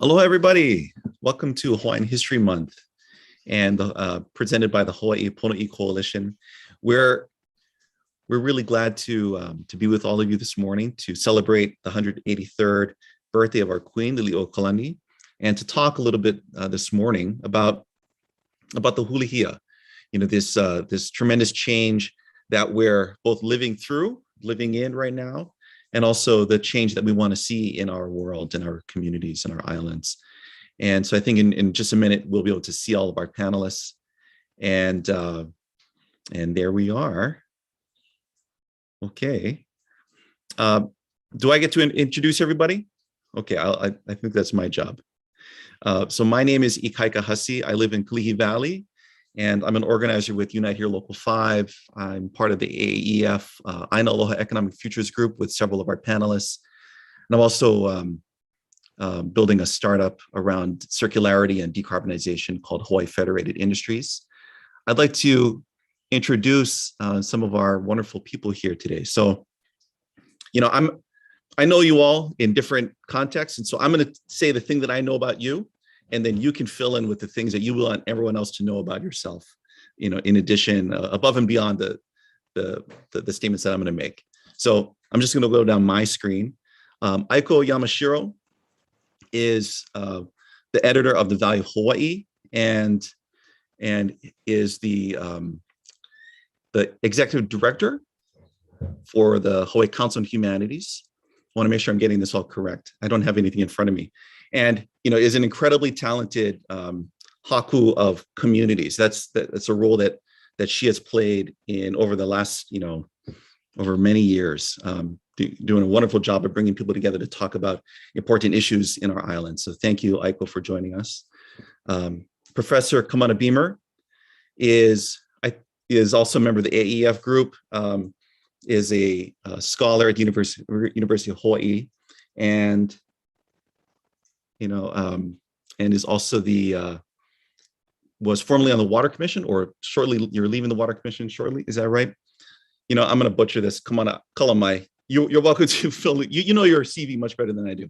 Aloha, everybody. Welcome to Hawaiian History Month and presented by the Hawaii Pono Coalition. We're really glad to be with all of you this morning to celebrate the 183rd birthday of our Queen, Lili'uokalani, and to talk a little bit this morning about the Hulihia, this tremendous change that we're both living in right now, and also the change that we want to see in our world, in our communities, in our islands. And so I think in just a minute, we'll be able to see all of our panelists. And there we are. Okay. Do I get to introduce everybody? Okay, I think that's my job. So my name is Ikaika Hussey. I live in Kalihi Valley, and I'm an organizer with Unite Here Local 5. I'm part of the AEF āina Aloha Economic Futures Group with several of our panelists. And I'm also building a startup around circularity and decarbonization called Hawaii Federated Industries. I'd like to introduce some of our wonderful people here today. So, I know you all in different contexts, and so I'm going to say the thing that I know about you, and then you can fill in with the things that you want everyone else to know about yourself, in addition, above and beyond the statements that I'm going to make. So I'm just going to go down my screen. Aiko Yamashiro is the editor of the Value of Hawaii and is the executive director for the Hawaii Council on Humanities. I want to make sure I'm getting this all correct. I don't have anything in front of me. And is an incredibly talented haku of communities. That's a role that she has played over the last over many years, doing a wonderful job of bringing people together to talk about important issues in our island. So thank you, Aiko, for joining us. Professor Kamana Beamer is also a member of the AEF group. Is a scholar at the University of Hawaii, and and is also was formerly on the Water Commission, or shortly, you're leaving the Water Commission shortly, is that right? I'm going to butcher this. Come on, Kalamai. You're welcome to fill it. You know your CV much better than I do.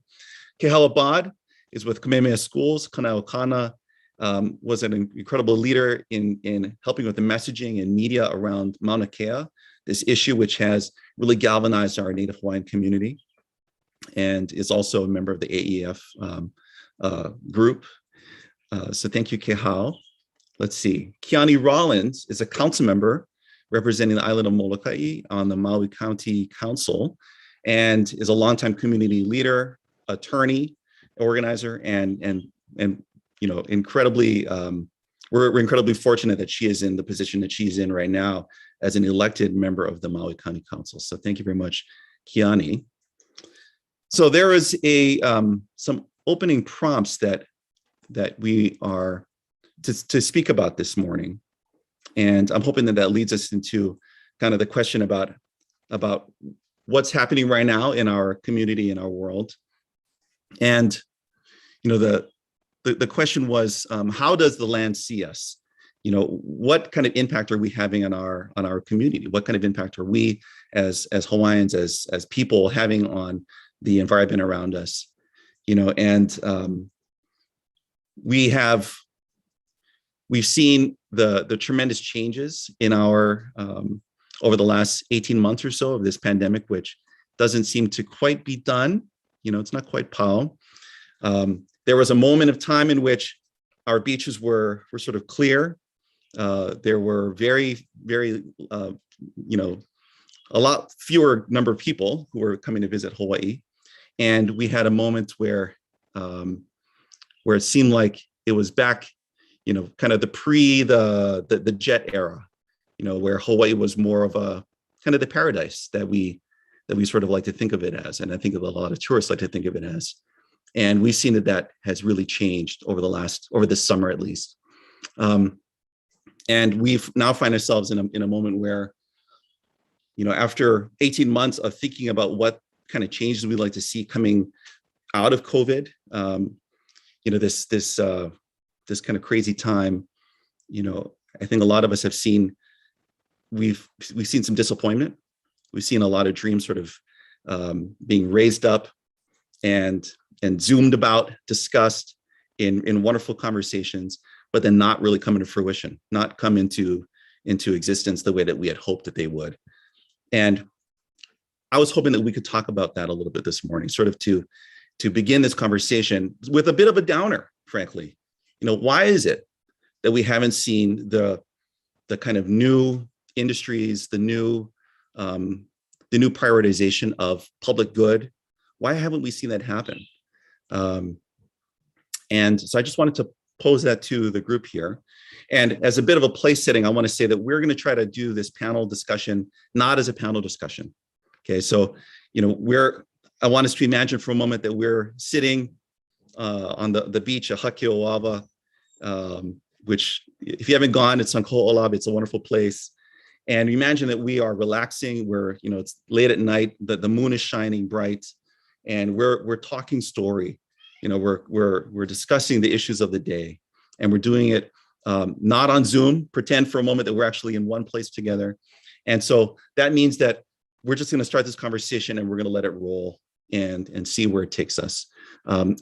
Kehau Abad is with Kamehameha Schools. Kana was an incredible leader in helping with the messaging and media around Mauna Kea, this issue which has really galvanized our Native Hawaiian community, and is also a member of the AEF group. So thank you, Kehau. Let's see. Keani Rawlins is a council member representing the island of Molokai on the Maui County Council, and is a longtime community leader, attorney, organizer, and incredibly, we're incredibly fortunate that she is in the position that she's in right now as an elected member of the Maui County Council. So thank you very much, Keani. So there is some opening prompts that we are to speak about this morning. And I'm hoping that leads us into kind of the question about what's happening right now in our community, in our world. And, the question was, how does the land see us? What kind of impact are we having on our community? What kind of impact are we as Hawaiians, as people having on the environment around us? We've seen the tremendous changes in our over the last 18 months or so of this pandemic, which doesn't seem to quite be done. It's not quite pow. There was a moment of time in which our beaches were sort of clear. There were very, very, a lot fewer number of people who were coming to visit Hawaii. And we had a moment where it seemed like it was back, kind of the jet era, where Hawaii was more of a kind of the paradise that we sort of like to think of it as. And I think a lot of tourists like to think of it as. And we've seen that has really changed over this summer, at least. And we've now find ourselves in a moment where, after 18 months of thinking about what kind of changes we'd like to see coming out of COVID, this kind of crazy time, I think a lot of us have seen, we've seen some disappointment. We've seen a lot of dreams sort of being raised up and and zoomed about, discussed in wonderful conversations, but then not really come into fruition, not come into existence the way that we had hoped that they would. And I was hoping that we could talk about that a little bit this morning, sort of to begin this conversation with a bit of a downer, frankly. Why is it that we haven't seen the kind of new industries, the new prioritization of public good? Why haven't we seen that happen? And so I just wanted to pose that to the group here. And as a bit of a place setting, I want to say that we're going to try to do this panel discussion, not as a panel discussion. Okay, so, I want us to imagine for a moment that we're sitting on the beach at Hakio Abad, which if you haven't gone, it's on Ko'olab, it's a wonderful place. And imagine that we are relaxing, it's late at night, the moon is shining bright, and we're talking story. We're discussing the issues of the day, and we're doing it not on Zoom. Pretend for a moment that we're actually in one place together. And so that means that we're just going to start this conversation and we're going to let it roll and see where it takes us.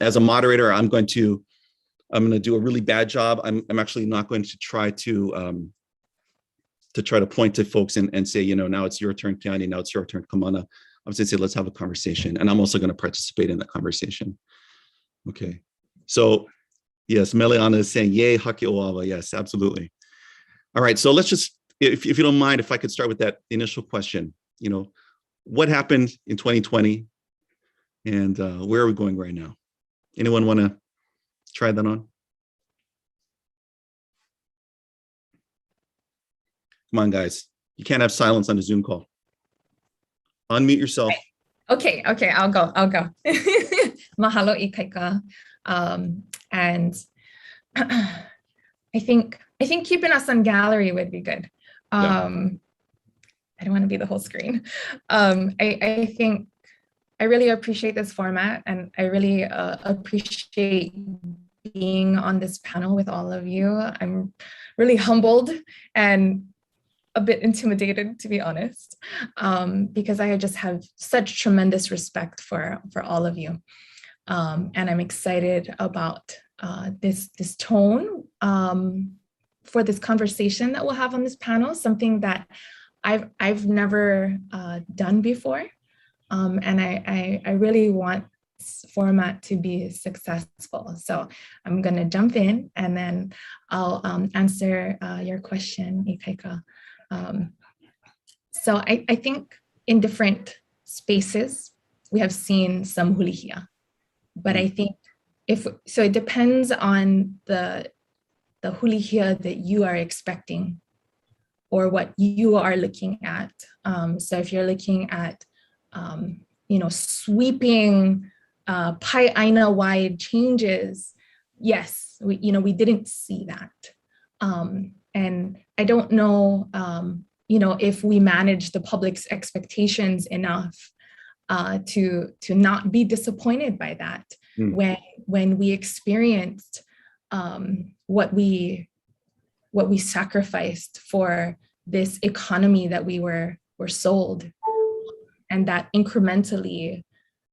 As a moderator, I'm going to do a really bad job. I'm actually not going to try to point to folks and say, now it's your turn, Keani, now it's your turn, Kamana. I'm going to say, let's have a conversation. And I'm also going to participate in that conversation. Okay. So yes, Meliana is saying, yay, Hakio Abad. Yes, absolutely. All right. So let's just, if you don't mind, if I could start with that initial question, what happened in 2020 and where are we going right now? Anyone want to try that on? Come on, guys. You can't have silence on a Zoom call. Unmute yourself. Okay, I'll go. Mahalo, Ikaika. And I think keeping us on gallery would be good. I don't want to be the whole screen. I think I really appreciate this format, and I really appreciate being on this panel with all of you. I'm really humbled and a bit intimidated, to be honest, because I just have such tremendous respect for all of you. And I'm excited about this tone for this conversation that we'll have on this panel, something that I've never done before. And I really want this format to be successful. So I'm gonna jump in and then I'll answer your question, Ikaika. So I think in different spaces, we have seen some Hulihia, but I think it depends on the Hulihia that you are expecting or what you are looking at. So if you're looking at, sweeping āina wide changes, yes, we didn't see that. And I don't know, if we manage the public's expectations enough to not be disappointed by that when we experienced what we sacrificed for this economy that we were sold, and that incrementally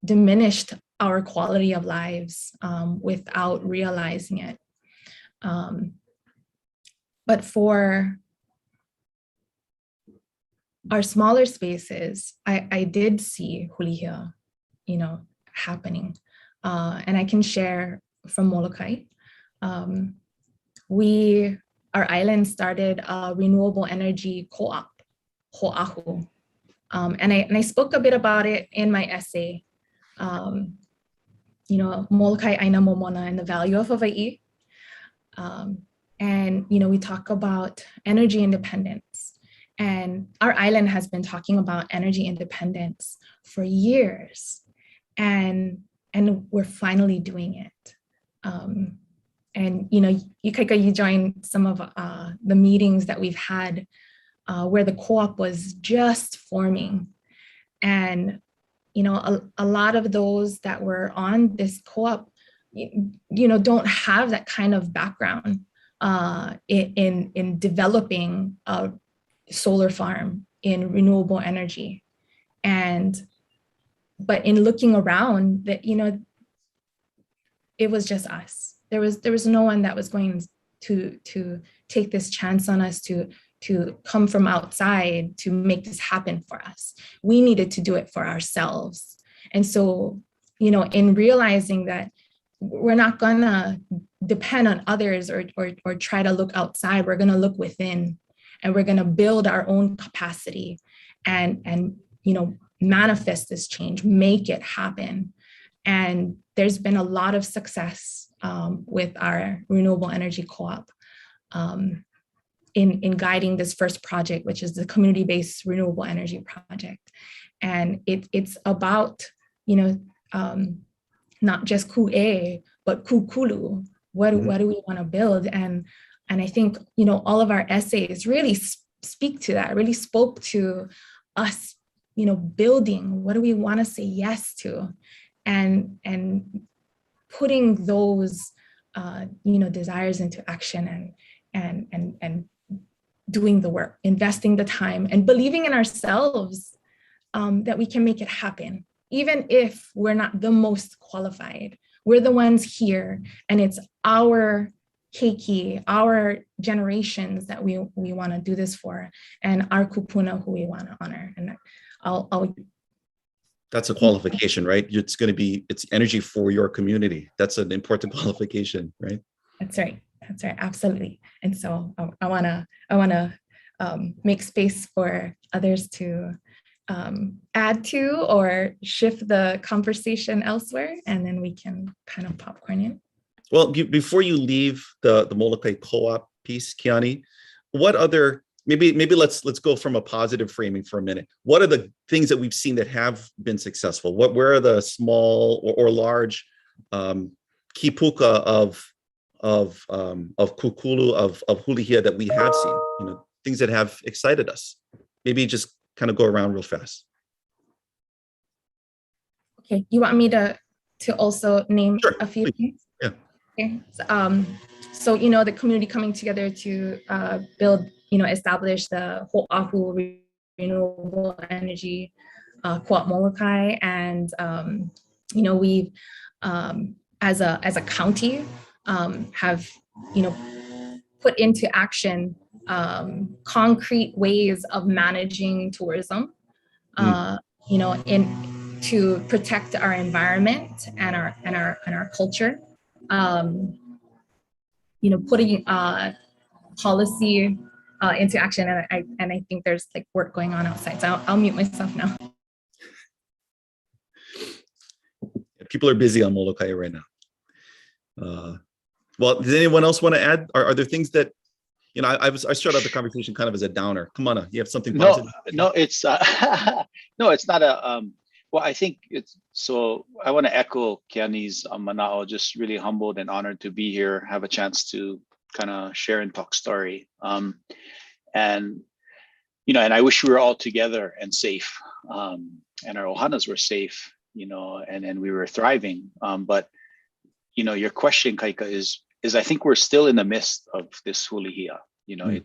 diminished our quality of lives without realizing it. But for our smaller spaces, I did see Hulihia, happening. And I can share from Molokai. Our island started a renewable energy co-op, Ho'ahu. And I spoke a bit about it in my essay, Molokai Aina Momona and the value of Hawaii. And, we talk about energy independence. And our island has been talking about energy independence for years. And we're finally doing it. And, Ikaika, you joined some of the meetings that we've had where the co-op was just forming. And, a lot of those that were on this co-op, don't have that kind of background in developing a solar farm in renewable energy. But in looking around, that, it was just us. There was no one that was going to take this chance on us to come from outside to make this happen for us. We needed to do it for ourselves. And so, you know, in realizing that we're not gonna depend on others or try to look outside, we're gonna look within, and we're gonna build our own capacity and you know, manifest this change, make it happen. And there's been a lot of success with our renewable energy co-op in guiding this first project, which is the community-based renewable energy project. And it's about, you know, not just ku'e, but kukulu. What do we want to build? And I think, you know, all of our essays really speak to that, really spoke to us, you know, building, what do we want to say yes to? And putting those, you know, desires into action and doing the work, investing the time and believing in ourselves that we can make it happen. Even if we're not the most qualified, we're the ones here, and it's our keiki, our generations that we want to do this for, and our kupuna who we want to honor. And I'll that's a qualification, right? It's energy for your community. That's an important qualification, right? That's right. That's right. Absolutely. And so I wanna make space for others to add to or shift the conversation elsewhere, and then we can kind of popcorn in. Well, before you leave the Molokai co-op piece, Keani, what other, maybe let's go from a positive framing for a minute. What are the things that we've seen that have been successful? Where are the small or large kipuka of kukulu, of Hulihia that we have seen? You know, things that have excited us. Maybe just kind of go around real fast. Okay, you want me to also name Sure, a few things? Yeah. Okay. So, you know, the community coming together to build, you know, establish the Ho'ahu renewable energy co-op Molokai, and you know, we've as a county have, you know, put into action concrete ways of managing tourism, you know, to protect our environment and our culture. You know, putting policy into action, and I think there's like work going on outside. So I'll mute myself now. People are busy on Molokai right now. Well, does anyone else want to add? Are there things that, you know, I started out the conversation kind of as a downer. Kamana, you have something positive? No, it's no, it's not a. Well, I think it's, so I want to echo Keani's mana'o, just really humbled and honored to be here, have a chance to kind of share and talk story. And, you know, and I wish we were all together and safe, and our ohanas were safe, you know, and we were thriving. But, you know, your question, Kaika, is I think we're still in the midst of this Hulihia, you know,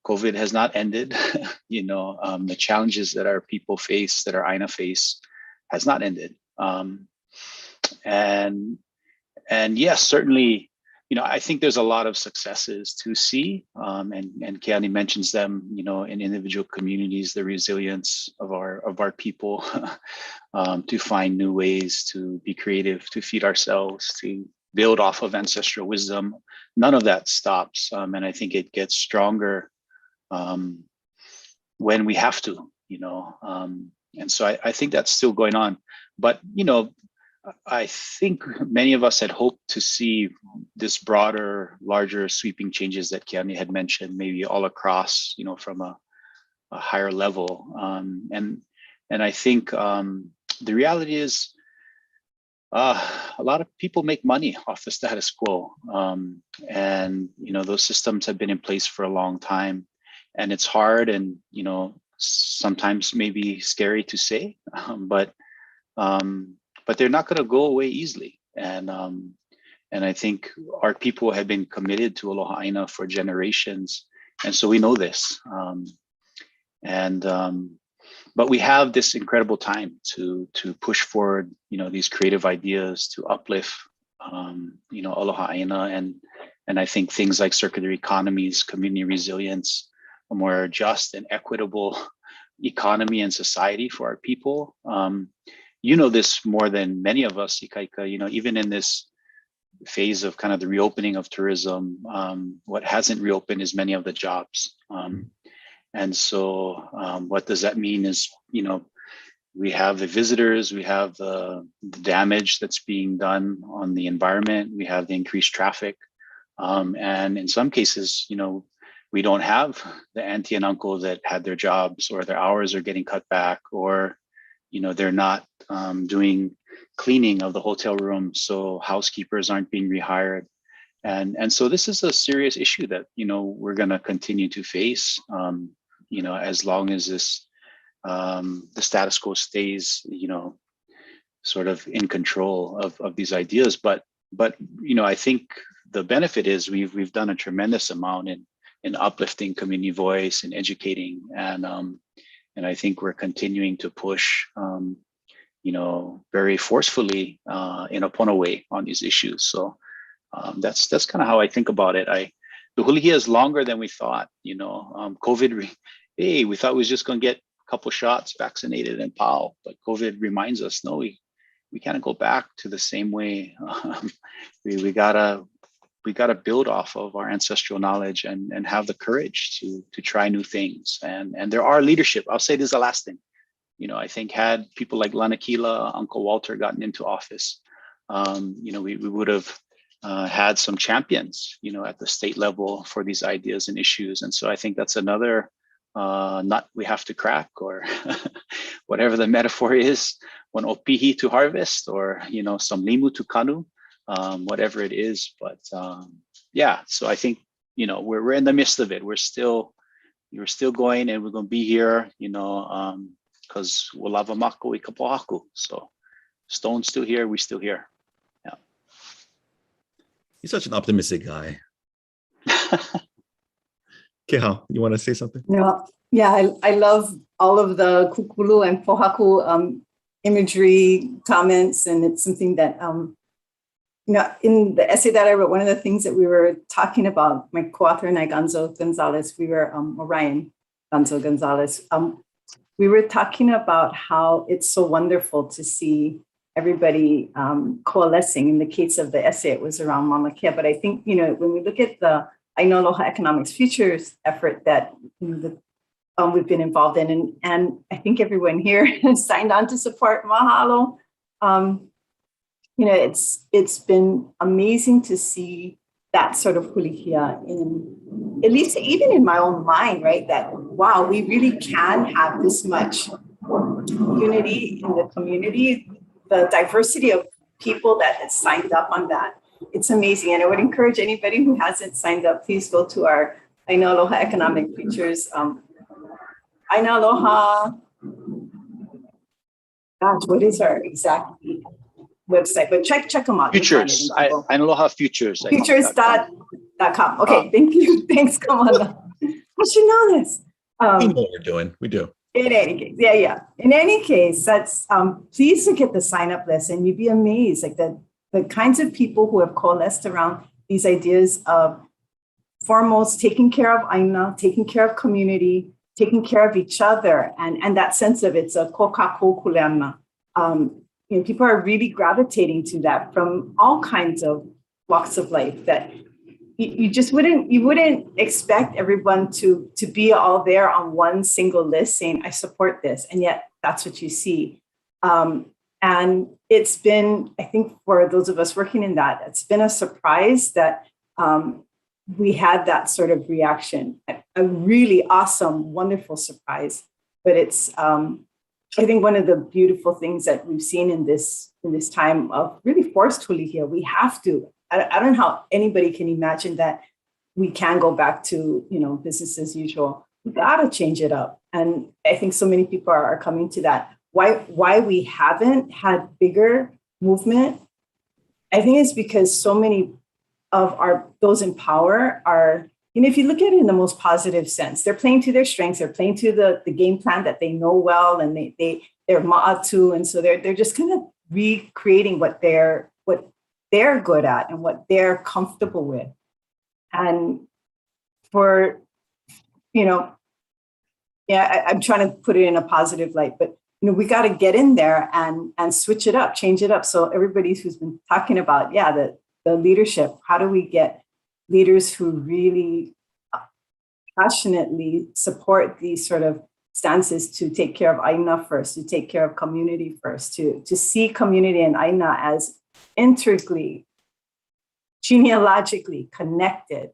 COVID has not ended, you know, the challenges that our people face, that our āina face, has not ended. And yes, certainly, you know, I think there's a lot of successes to see, and Keani mentions them, you know, in individual communities, the resilience of our people to find new ways to be creative, to feed ourselves, to build off of ancestral wisdom. None of that stops, and I think it gets stronger when we have to, you know, and so I think that's still going on. But, you know, I think many of us had hoped to see this broader, larger sweeping changes that Keani had mentioned, maybe all across, you know, from a higher level. And I think the reality is a lot of people make money off the status quo. And, you know, those systems have been in place for a long time. And it's hard and, you know, sometimes maybe scary to say, but they're not going to go away easily. And I think our people have been committed to Aloha āina for generations. And so we know this. but we have this incredible time to push forward, these creative ideas to uplift, aloha āina, and I think things like circular economies, community resilience, a more just and equitable economy and society for our people. This more than many of us, Ikaika, even in this phase of kind of the reopening of tourism, what hasn't reopened is many of the jobs. And so what does that mean is, we have the visitors, we have the damage that's being done on the environment, we have the increased traffic. And in some cases, we don't have the auntie and uncle that had their jobs, or their hours are getting cut back, or, they're not doing cleaning of the hotel room, so housekeepers aren't being rehired. And so this is a serious issue that, we're going to continue to face, as long as this, the status quo stays, sort of in control of these ideas. But I think the benefit is we've done a tremendous amount in uplifting community voice and educating, and I think we're continuing to push, very forcefully in a pono way on these issues. So that's kind of how I think about it. The Hulihia is longer than we thought. COVID. We thought we was just going to get a couple shots, vaccinated, and pow. But COVID reminds us, no, we can't go back to the same way. We gotta build off of our ancestral knowledge and have the courage to try new things. And there are leadership. I'll say this is the last thing. I think had people like Lanakila, Uncle Walter gotten into office, we would have had some champions, at the state level for these ideas and issues. And so I think that's another nut we have to crack, or whatever the metaphor is, one opihi to harvest, or some limu to kanu, whatever it is. But so I think we're in the midst of it. We're still going, and we're going to be here, because walava mako I kapohaku. So Stone's still here, we still here. Yeah. He's such an optimistic guy. Kehau, you want to say something? Yeah, I love all of the kukulu and pohaku imagery comments, and it's something that in the essay that I wrote, one of the things that we were talking about, my co-author and I, Gonzo Gonzalez, Orion Gonzo Gonzalez, we were talking about how it's so wonderful to see everybody coalescing. In the case of the essay, it was around Mauna Kea, but I think, when we look at the āina Aloha Economics Futures effort that we've been involved in, and I think everyone here has signed on to support. Mahalo. It's been amazing to see that sort of Hulihia in, at least even in my own mind, right? That, wow, we really can have this much unity in the community, the diversity of people that has signed up on that. It's amazing. And I would encourage anybody who hasn't signed up, please go to our āina Aloha Economic Futures, āina Aloha, gosh, what is our exact website? But check them out. Futures, āina Aloha Futures. Futures.com. Okay, thank you. Thanks, Kamana. I should know this. We know what we're doing. We do. In any case, yeah. In any case, that's please look at the sign-up list, and you'd be amazed, like the kinds of people who have coalesced around these ideas of foremost taking care of āina, taking care of community, taking care of each other, and that sense of it's a ko kākou kuleana. People are really gravitating to that from all kinds of walks of life, that you just wouldn't expect everyone to be all there on one single list saying, I support this. And yet that's what you see. And it's been, I think for those of us working in that, it's been a surprise that we had that sort of reaction, a really awesome, wonderful surprise. But it's, I think one of the beautiful things that we've seen in this time of really forced Hulihia, we have to, I don't know how anybody can imagine that we can go back to, business as usual. We gotta change it up. And I think so many people are coming to that. Why we haven't had bigger movement, I think it's because so many of those in power are, and if you look at it in the most positive sense, they're playing to their strengths. They're playing to the game plan that they know well, and they're ma'atu, and so they're just kind of recreating what they're good at and what they're comfortable with. And for, I'm trying to put it in a positive light, but we got to get in there and switch it up, change it up. So everybody who's been talking about, the leadership, how do we get leaders who really passionately support these sort of stances to take care of āina first, to take care of community first, to see community and āina as integrally, genealogically connected.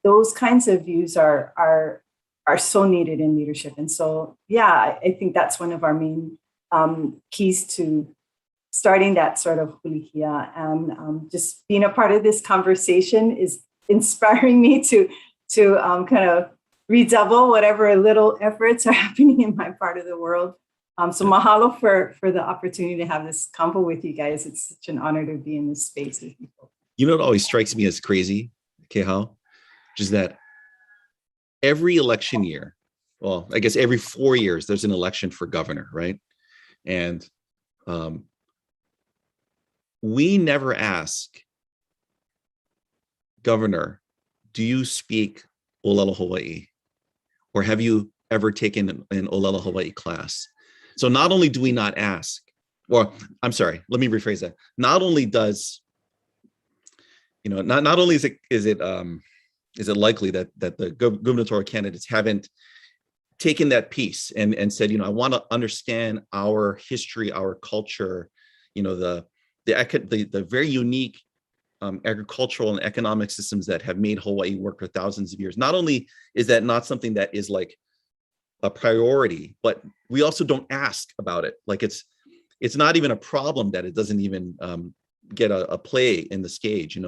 Those kinds of views are so needed in leadership. And so, I think that's one of our main keys to starting that sort of Hulihia. And just being a part of this conversation is inspiring me to kind of redouble whatever little efforts are happening in my part of the world. So mahalo for the opportunity to have this convo with you guys. It's such an honor to be in this space with people. What always strikes me as crazy, Kehau, which is that every election year, well, I guess every 4 years, there's an election for governor, right? And we never ask governor, do you speak Olelo Hawaii? Or have you ever taken an Olelo Hawaii class? So not only do we not ask, or I'm sorry, let me rephrase that. Not only does, not only is it likely that the gubernatorial candidates haven't taken that piece and said, I want to understand our history, our culture, the very unique agricultural and economic systems that have made Hawaii work for thousands of years. Not only is that not something that is like a priority, but we also don't ask about it. Like it's not even a problem that it doesn't even get a play in the stage.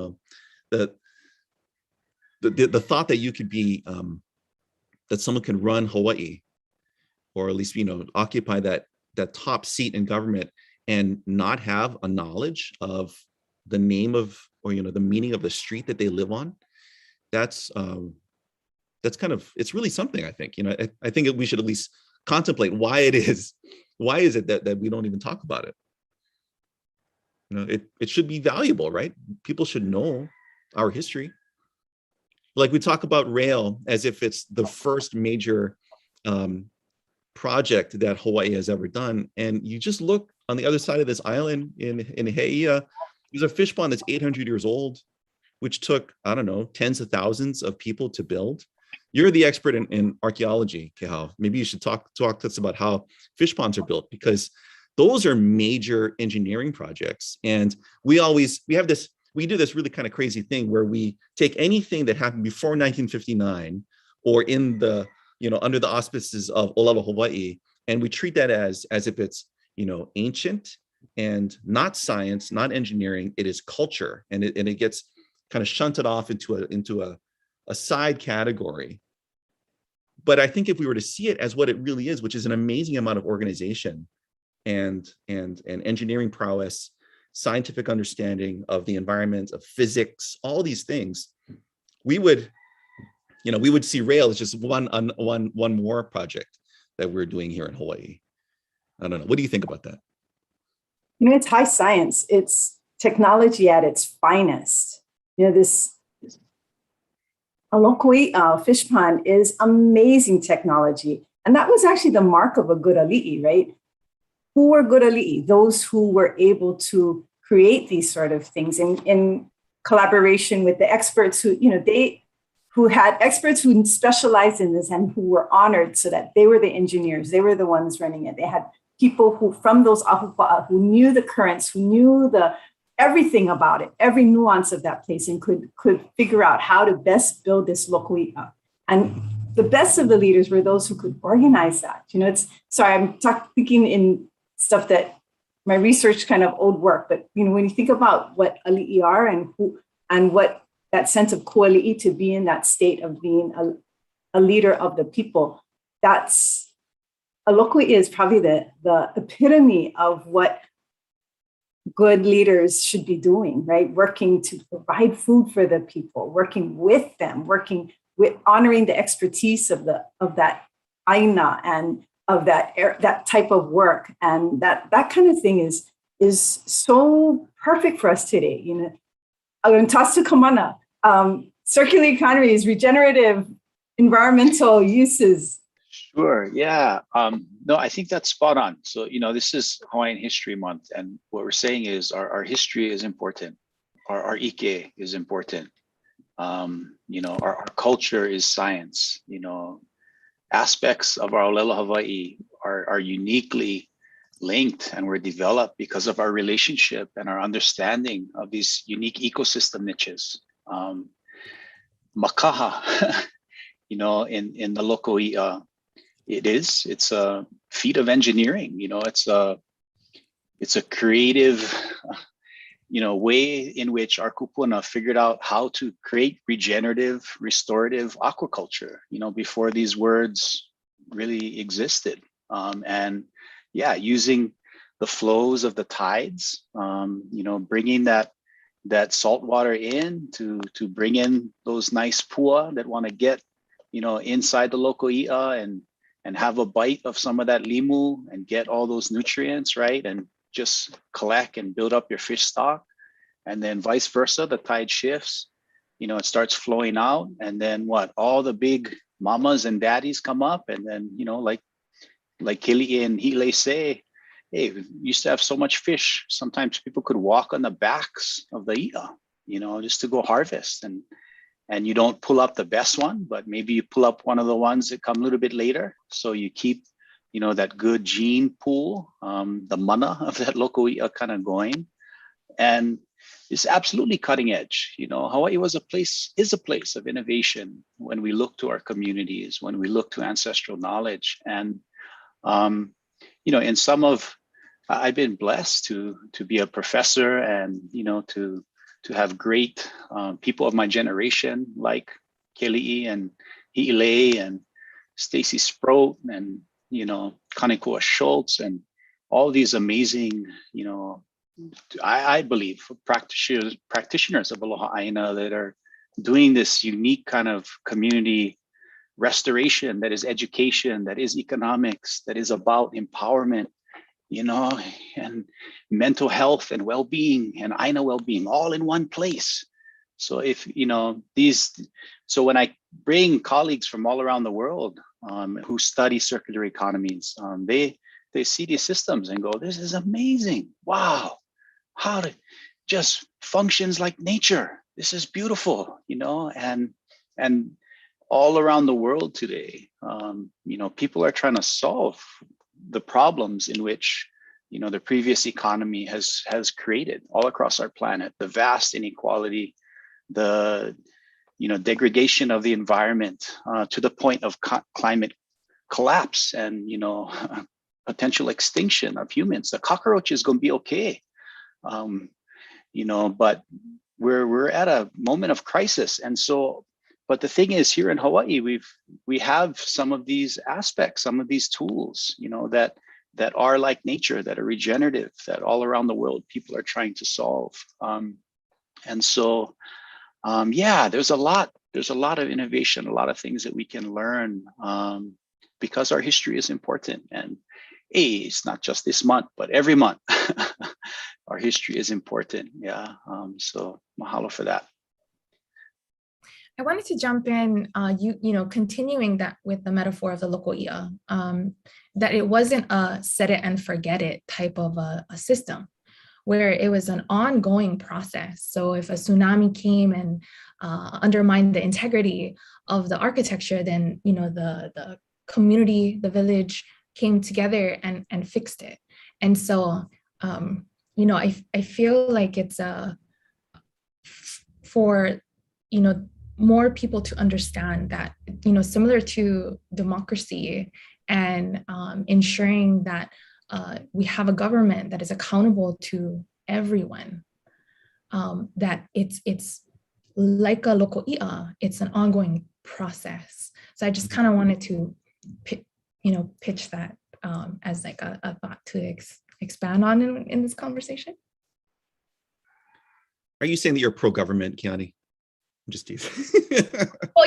The thought that you could be that someone can run Hawaii, or at least occupy that top seat in government and not have a knowledge of the name of, or the meaning of the street that they live on, that's kind of, it's really something. I think I think we should at least contemplate why is it that we don't even talk about it. It should be valuable, right? People should know our history. Like we talk about rail as if it's the first major project that Hawaii has ever done, and you just look on the other side of this island in Heia. There's a fish pond that's 800 years old, which took, I don't know, tens of thousands of people to build. You're the expert in archaeology, Kehau. Maybe you should talk to us about how fish ponds are built, because those are major engineering projects. And we do this really kind of crazy thing where we take anything that happened before 1959 or in the, under the auspices of Olelo Hawaii, and we treat that as if it's, ancient and not science, not engineering. It is culture, and it gets kind of shunted off into a side category. But I think if we were to see it as what it really is, which is an amazing amount of organization and engineering prowess, scientific understanding of the environment, of physics, all these things, we would see rail as just one more project that we're doing here in Hawaii. I don't know. What do you think about that? It's high science. It's technology at its finest. This Alokoi fish pond is amazing technology. And that was actually the mark of a good ali'i, right? Who were good ali'i? Those who were able to create these sort of things in collaboration with the experts who had experts who specialized in this and who were honored, so that they were the engineers, they were the ones running it. They had people who from those ahupa'a who knew the currents, who knew everything about it, every nuance of that place, and could figure out how to best build this lokui'a. And the best of the leaders were those who could organize that. I'm thinking in stuff that my research kind of old work, but when you think about what ali'i are and what that sense of kuali'i, to be in that state of being a leader of the people, that's Alokoi is probably the epitome of what good leaders should be doing, right? Working to provide food for the people, working with them, working with honoring the expertise of that āina and of that type of work. And that kind of thing is so perfect for us today. You know, in Tasu Kamana, circular economies, regenerative environmental uses. Sure. Yeah. No, I think that's spot on. So, you know, this is Hawaiian History Month. And what we're saying is our history is important. Our ike is important. You know, our culture is science. You know, aspects of our Olelo Hawaii are uniquely linked and were developed because of our relationship and our understanding of these unique ecosystem niches. Makaha, you know, in the Lokoi'a, it's a feat of engineering. You know, it's a creative, you know, way in which our kupuna figured out how to create regenerative, restorative aquaculture, you know, before these words really existed. And yeah, using the flows of the tides, you know, bringing that salt water in to bring in those nice pua that want to get, you know, inside the Lokoi'a and have a bite of some of that limu and get all those nutrients, right? And just collect and build up your fish stock. And then vice versa, the tide shifts, you know, it starts flowing out. And then what? All the big mamas and daddies come up. And then, you know, like Kili and Hile say, hey, we used to have so much fish. Sometimes people could walk on the backs of the i'a, you know, just to go harvest. And you don't pull up the best one, but maybe you pull up one of the ones that come a little bit later. So you keep, you know, that good gene pool, the mana of that Lokoi'a kind of going. And it's absolutely cutting edge. You know, Hawaii is a place of innovation when we look to our communities, when we look to ancestral knowledge. And, you know, I've been blessed to be a professor and, you know, to have great people of my generation like Keli'i and Hi'ilei and Stacy Sproat and, you know, Kanekua Schultz and all these amazing, you know, I believe practitioners of Aloha āina that are doing this unique kind of community restoration that is education, that is economics, that is about empowerment, you know, and mental health and well-being and āina well-being all in one place. So if, you know, so when I bring colleagues from all around the world who study circular economies, they see these systems and go, this is amazing. Wow. How it just functions like nature. This is beautiful, you know, and all around the world today, you know, people are trying to solve the problems in which, you know, the previous economy has created all across our planet, the vast inequality, the, you know, degradation of the environment to the point of climate collapse and, you know, potential extinction of humans. The cockroach is going to be okay. You know, but we're at a moment of crisis. And so, but the thing is, here in Hawaii, we have some of these aspects, some of these tools, you know, that are like nature, that are regenerative, that all around the world people are trying to solve. And so, yeah, there's a lot of innovation, a lot of things that we can learn because our history is important. And it's not just this month, but every month. Our history is important. Yeah. So mahalo for that. I wanted to jump in, you know, continuing that with the metaphor of the Lokoi'a, that it wasn't a set it and forget it type of a system, where it was an ongoing process. So if a tsunami came and undermined the integrity of the architecture, then, you know, the community, the village came together and fixed it. And so, you know, I feel like it's for, you know, more people to understand that, you know, similar to democracy and ensuring that we have a government that is accountable to everyone, that it's like a Lokoi'a, it's an ongoing process. So I just kind of wanted to, you know, pitch that as like a thought to expand on in this conversation. Are you saying that you're pro-government, Keani? just teasing. Well,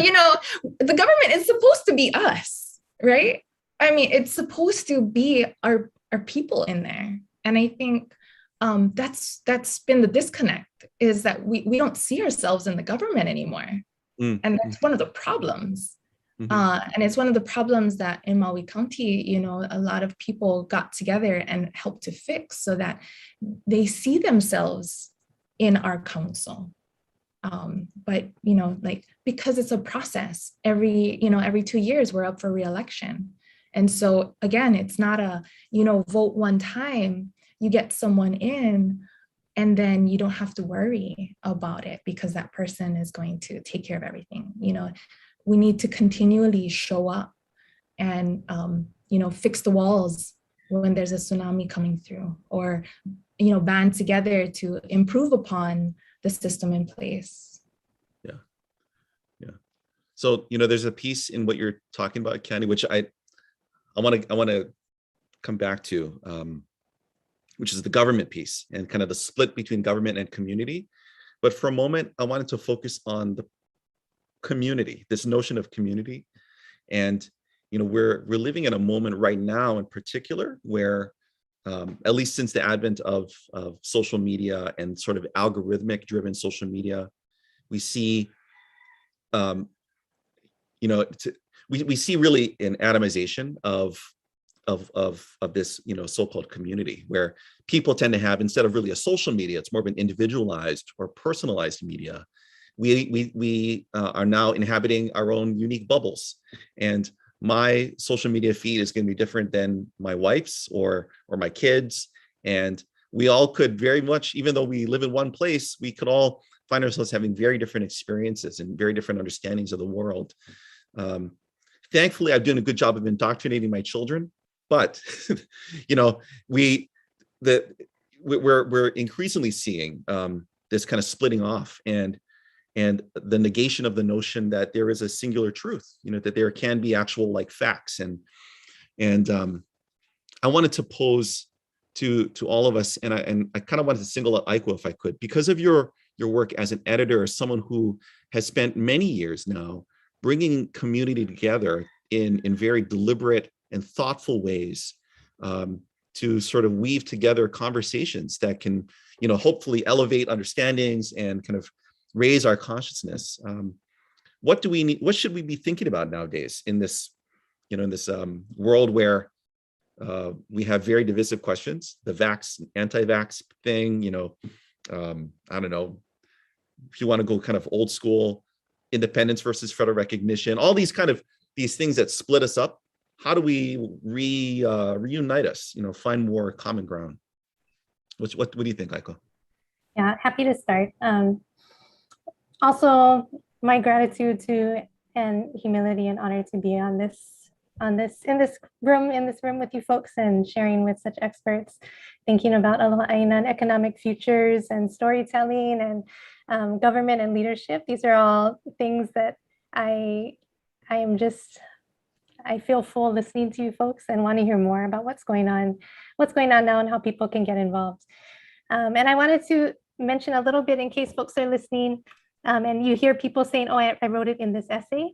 the government is supposed to be us, right? I mean, it's supposed to be our people in there. And I think that's been the disconnect, is that we don't see ourselves in the government anymore. And that's one of the problems. And it's one of the problems that in Maui County, a lot of people got together and helped to fix, so that they see themselves in our council. But, because it's a process, every 2 years we're up for re-election. And so again, it's not a, vote one time, you get someone in, and then you don't have to worry about it because that person is going to take care of everything. We need to continually show up and, fix the walls when there's a tsunami coming through, or, band together to improve upon the system in place. Yeah. So, there's a piece in what you're talking about, Keani, which I want to come back to, which is the government piece and kind of the split between government and community. But for a moment, I wanted to focus on the community, this notion of community. And, we're living in a moment right now in particular where, at least since the advent of social media and sort of algorithmic driven social media, we see, we see really an atomization of this, so-called community, where people tend to have, instead of really a social media, it's more of an individualized or personalized media. We are now inhabiting our own unique bubbles, and my social media feed is going to be different than my wife's or my kids. And we all could very much, even though we live in one place, we could all find ourselves having very different experiences and very different understandings of the world. Thankfully, I'm doing a good job of indoctrinating my children, but we're increasingly seeing this kind of splitting off and the negation of the notion that there is a singular truth, that there can be actual facts. And I wanted to pose to all of us, and I kind of wanted to single out Aiko if I could, because of your work as an editor, as someone who has spent many years now bringing community together in very deliberate and thoughtful ways, to sort of weave together conversations that can, hopefully elevate understandings and kind of raise our consciousness. What do we need? What should we be thinking about nowadays in this, world where we have very divisive questions, the vax, anti-vax thing, I don't know, if you want to go kind of old school, independence versus federal recognition, all these things that split us up. How do we reunite us, find more common ground? What do you think, Aiko? Yeah, happy to start. Also, my gratitude to and humility and honor to be in this room with you folks and sharing with such experts, thinking about āina and economic futures and storytelling and government and leadership. These are all things that I feel full listening to you folks and want to hear more about what's going on now and how people can get involved. And I wanted to mention a little bit in case folks are listening. And you hear people saying, oh, I wrote it in this essay.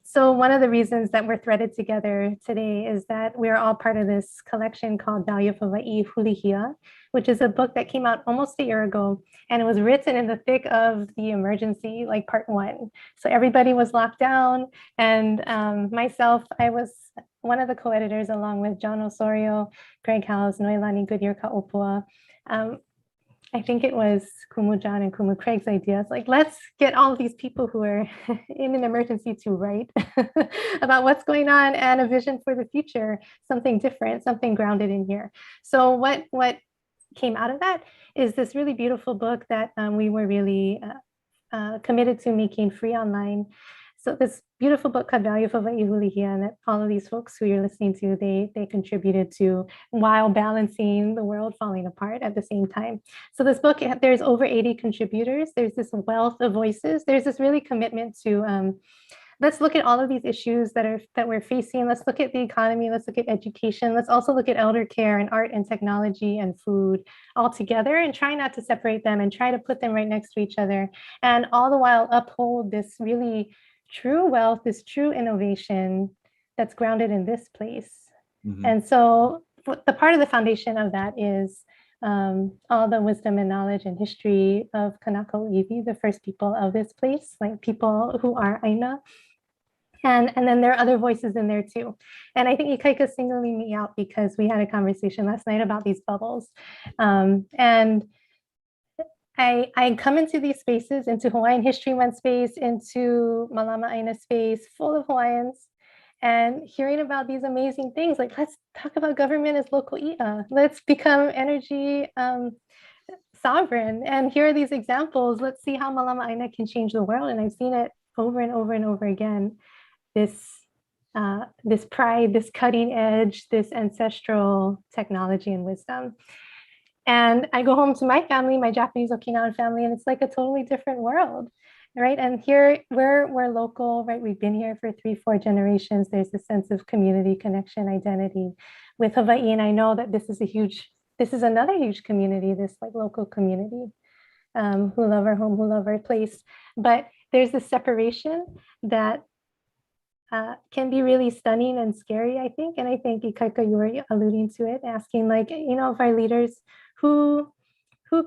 So one of the reasons that we're threaded together today is that we're all part of this collection called Value for Hawaii Hulihia, which is a book that came out almost a year ago. And it was written in the thick of the emergency, like part one. So everybody was locked down. And myself, I was one of the co-editors along with John Osorio, Greg House, Noelani Goodyear Kaopua. I think it was Kumu John and Kumu Craig's idea. It's like, let's get all of these people who are in an emergency to write about what's going on and a vision for the future, something different, something grounded in here. So what came out of that is this really beautiful book that we were really committed to making free online. So this beautiful book called Value for Hawaii Hulihia, and that all of these folks who you're listening to, they contributed to while balancing the world falling apart at the same time. So this book, there's over 80 contributors. There's this wealth of voices. There's this really commitment to let's look at all of these issues that we're facing. Let's look at the economy. Let's look at education. Let's also look at elder care and art and technology and food all together, and try not to separate them and try to put them right next to each other. And all the while uphold this really true wealth, this true innovation that's grounded in this place. Mm-hmm. And so the part of the foundation of that is all the wisdom and knowledge and history of Kanaka Iwi, the first people of this place, like people who are āina. And then there are other voices in there too. And I think Ikaika is singling me out because we had a conversation last night about these bubbles. And I come into these spaces, into Hawaiian History Month space, into Malama āina space, full of Hawaiians, and hearing about these amazing things, like let's talk about government as local i'a. Let's become energy sovereign. And here are these examples. Let's see how Malama āina can change the world. And I've seen it over and over and over again. This pride, this cutting edge, this ancestral technology and wisdom. And I go home to my family, my Japanese Okinawan family, and it's like a totally different world. Right. And here we're local, right? We've been here for 3-4 generations. There's a sense of community, connection, identity with Hawaii. And I know that this is another huge community, this like local community who love our home, who love our place. But there's this separation that can be really stunning and scary, I think. And I think, Ikaika, you were alluding to it, asking like, of our leaders who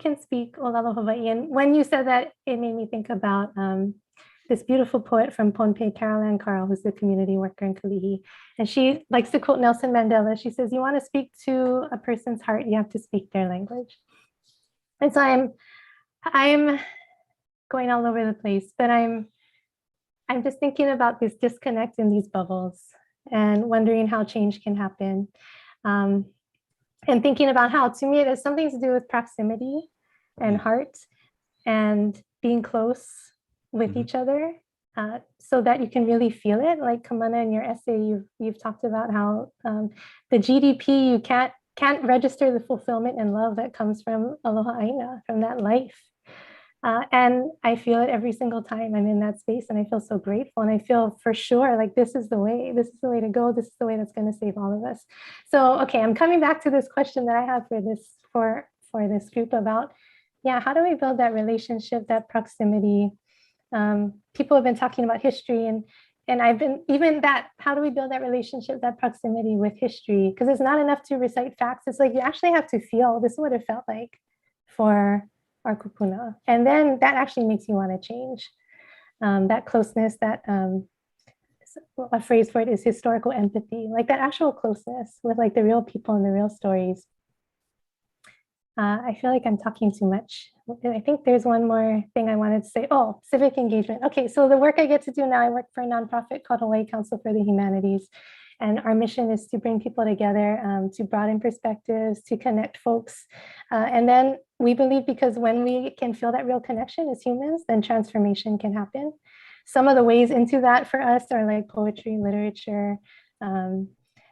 can speak Olelo Hawaii. And when you said that, it made me think about this beautiful poet from Pohnpei, Carol Ann Carl, who's a community worker in Kalihi. And she likes to quote Nelson Mandela. She says, you want to speak to a person's heart, you have to speak their language. And so I'm going all over the place, but I'm just thinking about this disconnect in these bubbles and wondering how change can happen. And thinking about how, to me, it has something to do with proximity and heart and being close with each other so that you can really feel it. Like Kamana, in your essay, you've talked about how the GDP, you can't register the fulfillment and love that comes from Aloha āina, from that life. And I feel it every single time I'm in that space, and I feel so grateful. And I feel for sure like this is the way to go. This is the way that's going to save all of us. So, okay, I'm coming back to this question that I have for this group about, how do we build that relationship, that proximity? People have been talking about history, and I've been how do we build that relationship, that proximity with history? Because it's not enough to recite facts. It's like you actually have to feel, this is what it felt like for our kupuna. And then that actually makes you want to change. That closeness, that a phrase for it is historical empathy, like that actual closeness with like the real people and the real stories. I feel like I'm talking too much. I think there's one more thing I wanted to say. Oh, civic engagement. Okay, so the work I get to do now, I work for a nonprofit called Hawaii Council for the Humanities. And our mission is to bring people together, to broaden perspectives, to connect folks. And then we believe, because when we can feel that real connection as humans, then transformation can happen. Some of the ways into that for us are like poetry, literature,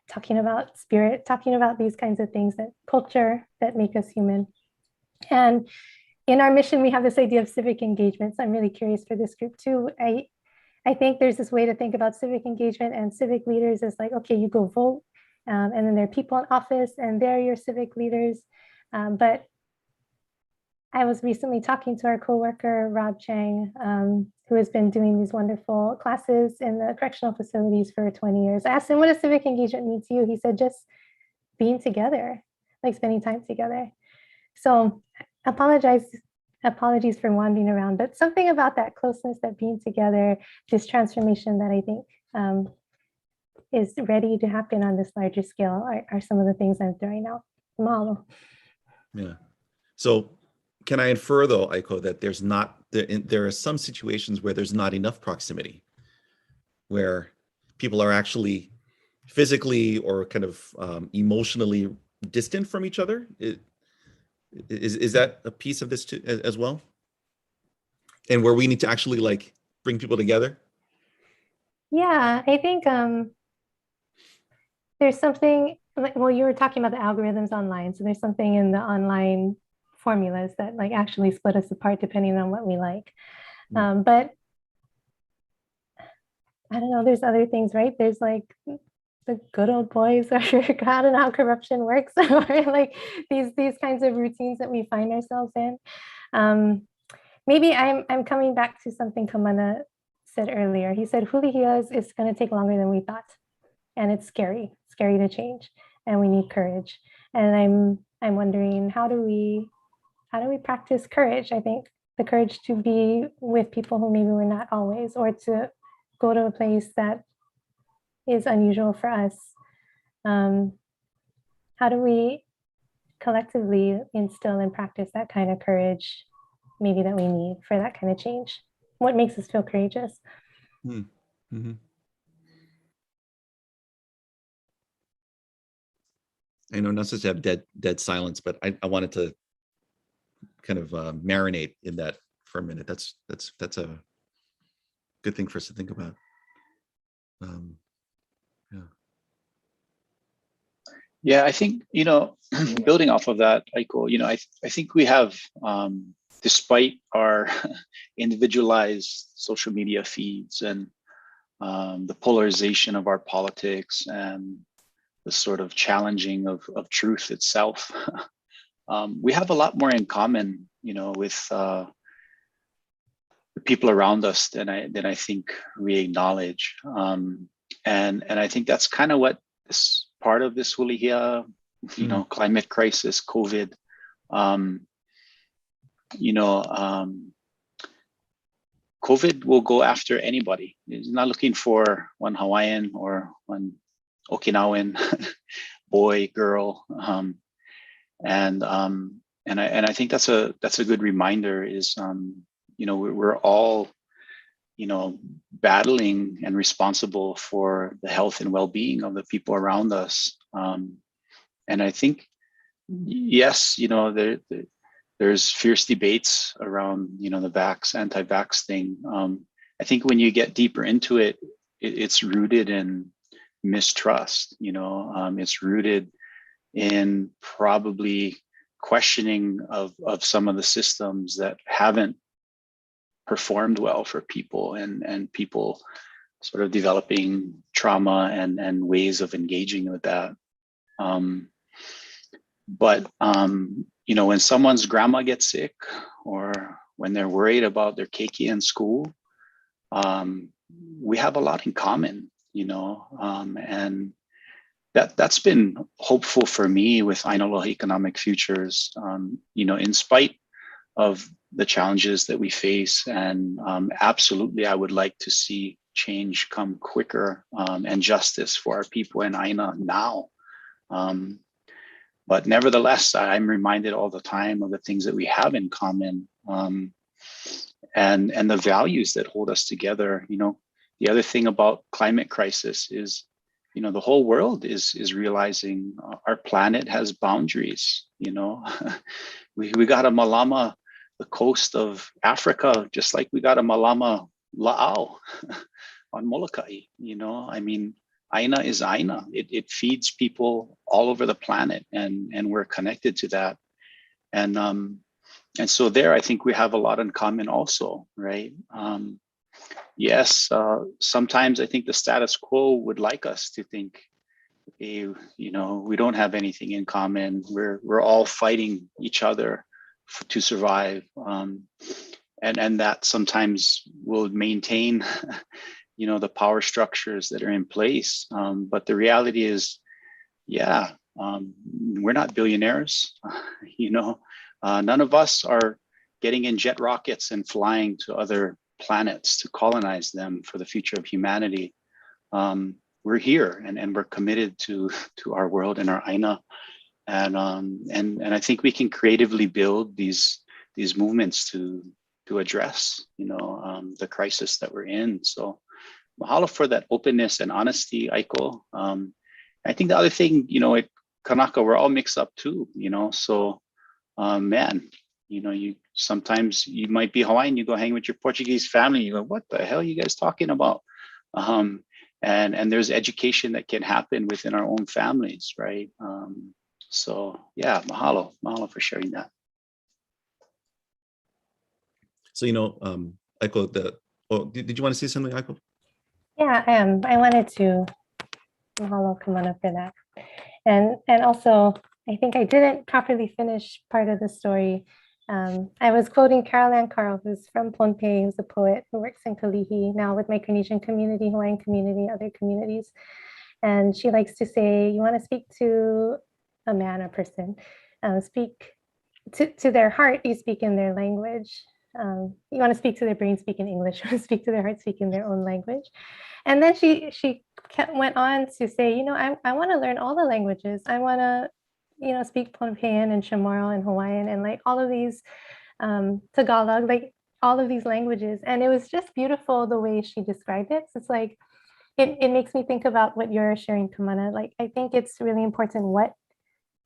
talking about spirit, talking about these kinds of things, that culture that make us human. And in our mission, we have this idea of civic engagement. So I'm really curious for this group too. I think there's this way to think about civic engagement and civic leaders as like, okay, you go vote, and then there are people in office and they're your civic leaders. But I was recently talking to our coworker, Rob Chang, who has been doing these wonderful classes in the correctional facilities for 20 years. I asked him, what does civic engagement mean to you? He said, just being together, like spending time together. So apologies for wandering around, but something about that closeness, that being together, this transformation that I think is ready to happen on this larger scale are some of the things I'm throwing out. Mahalo. Yeah. So can I infer though, Aiko, that there are some situations where there's not enough proximity, where people are actually physically or kind of emotionally distant from each other? Is that a piece of this too, as well? And where we need to actually like bring people together? Yeah, I think there's something like, well, you were talking about the algorithms online. So there's something in the online formulas that like actually split us apart depending on what we like. But I don't know, there's other things, right? There's like the good old boys are I don't know how corruption works, or like these kinds of routines that we find ourselves in. Maybe I'm coming back to something Kamana said earlier. He said Hulihia is going to take longer than we thought, and it's scary to change, and we need courage. And I'm wondering, how do we practice courage? I think the courage to be with people who maybe we're not always, or to go to a place that is unusual for us. How do we collectively instill and practice that kind of courage maybe that we need for that kind of change? What makes us feel courageous? Mm-hmm. I know not supposed to have dead silence, but I wanted to kind of marinate in that for a minute. That's a good thing for us to think about. Yeah, I think, building off of that, Aiko, I think we have, despite our individualized social media feeds and the polarization of our politics and the sort of challenging of truth itself, we have a lot more in common, with the people around us than I think we acknowledge. And I think that's kind of what this part of this Hulihia, climate crisis, COVID, COVID will go after anybody. It's not looking for one Hawaiian or one Okinawan boy, girl, and I think that's a good reminder. Is we're all battling and responsible for the health and well-being of the people around us. And I think, yes, there's fierce debates around, the anti-vax thing. I think when you get deeper into it, it's rooted in mistrust, it's rooted in probably questioning of some of the systems that haven't performed well for people, and people sort of developing trauma and ways of engaging with that. But when someone's grandma gets sick, or when they're worried about their keiki in school, we have a lot in common, and that's been hopeful for me with āina Aloha Economic Futures, in spite of the challenges that we face. And absolutely, I would like to see change come quicker, and justice for our people in āina now. But nevertheless, I'm reminded all the time of the things that we have in common, and the values that hold us together. The other thing about climate crisis is, the whole world is realizing our planet has boundaries. We got to malama the coast of Africa, just like we got to malama La'au on Molokai. āina is āina. It feeds people all over the planet, and we're connected to that. And so there, I think we have a lot in common also, right? Yes, sometimes I think the status quo would like us to think, hey, we don't have anything in common. We're all fighting each other to survive, and that sometimes will maintain the power structures that are in place. But the reality is, we're not billionaires. None of us are getting in jet rockets and flying to other planets to colonize them for the future of humanity. We're here, and we're committed to our world and our āina. And I think we can creatively build these movements to address the crisis that we're in. So mahalo for that openness and honesty, Aiko. I think the other thing, at Kānaka, we're all mixed up too, so man, you sometimes you might be Hawaiian, you go hang with your Portuguese family, you go, what the hell are you guys talking about? And there's education that can happen within our own families, right? So yeah, mahalo for sharing that. So Aiko, did you want to say something, Aiko? Yeah, I wanted to mahalo Kamana for that. And also, I think I didn't properly finish part of the story. I was quoting Carol Ann Carl, who's from Pohnpei, who's a poet who works in Kalihi now with Micronesian community, Hawaiian community, other communities. And she likes to say, you want to speak to a man or person, speak to their heart, you speak in their language. You want to speak to their brain, speak in English. You want to speak to their heart, speak in their own language. And then she went on to say, I want to learn all the languages. I want to, speak Pohnpeian and Chamorro and Hawaiian and like all of these Tagalog, like all of these languages. And it was just beautiful the way she described it. So it's like, it makes me think about what you're sharing, Kamana. Like, I think it's really important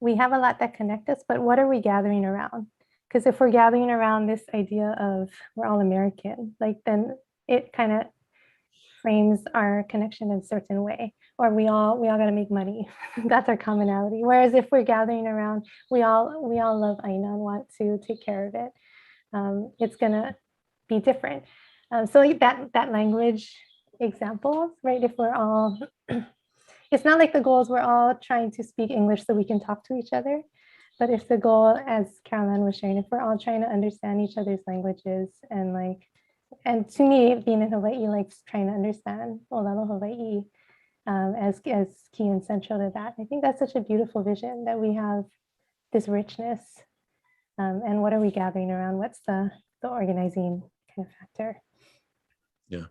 we have a lot that connect us, but what are we gathering around? Because if we're gathering around this idea of we're all American, like then it kind of frames our connection in a certain way, or we all got to make money. That's our commonality. Whereas if we're gathering around, we all love āina and want to take care of it. It's gonna be different. So that language examples, right? If we're all it's not like the goal is we're all trying to speak English so we can talk to each other. But if the goal, as Caroline was sharing, if we're all trying to understand each other's languages and to me, being in Hawaii, like trying to understand Olelo Hawaii as key and central to that. I think that's such a beautiful vision that we have this richness. And what are we gathering around? What's the organizing kind of factor? Yeah.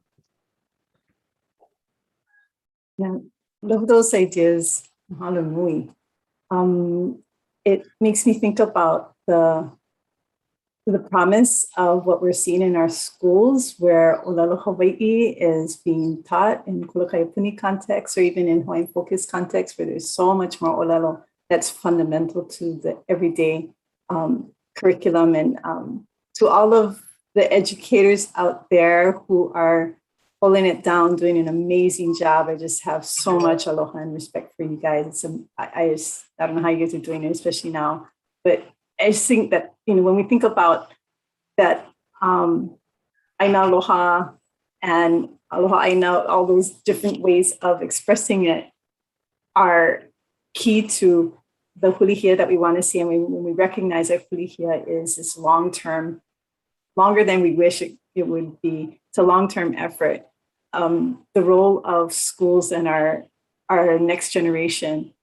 Yeah. Love those ideas, mahalo nui. It makes me think about the promise of what we're seeing in our schools, where Olelo Hawaii is being taught in Kulakaiapuni context, or even in Hawaiian focus context, where there's so much more Olelo that's fundamental to the everyday curriculum, and to all of the educators out there who are holding it down, doing an amazing job. I just have so much aloha and respect for you guys. I don't know how you guys are doing it, especially now, but I just think that, when we think about that āina aloha and aloha āina, all those different ways of expressing it are key to the hulihia that we want to see. And when we recognize that hulihia is this long-term, longer than we wish it would be. It's a long-term effort. The role of schools and our next generation,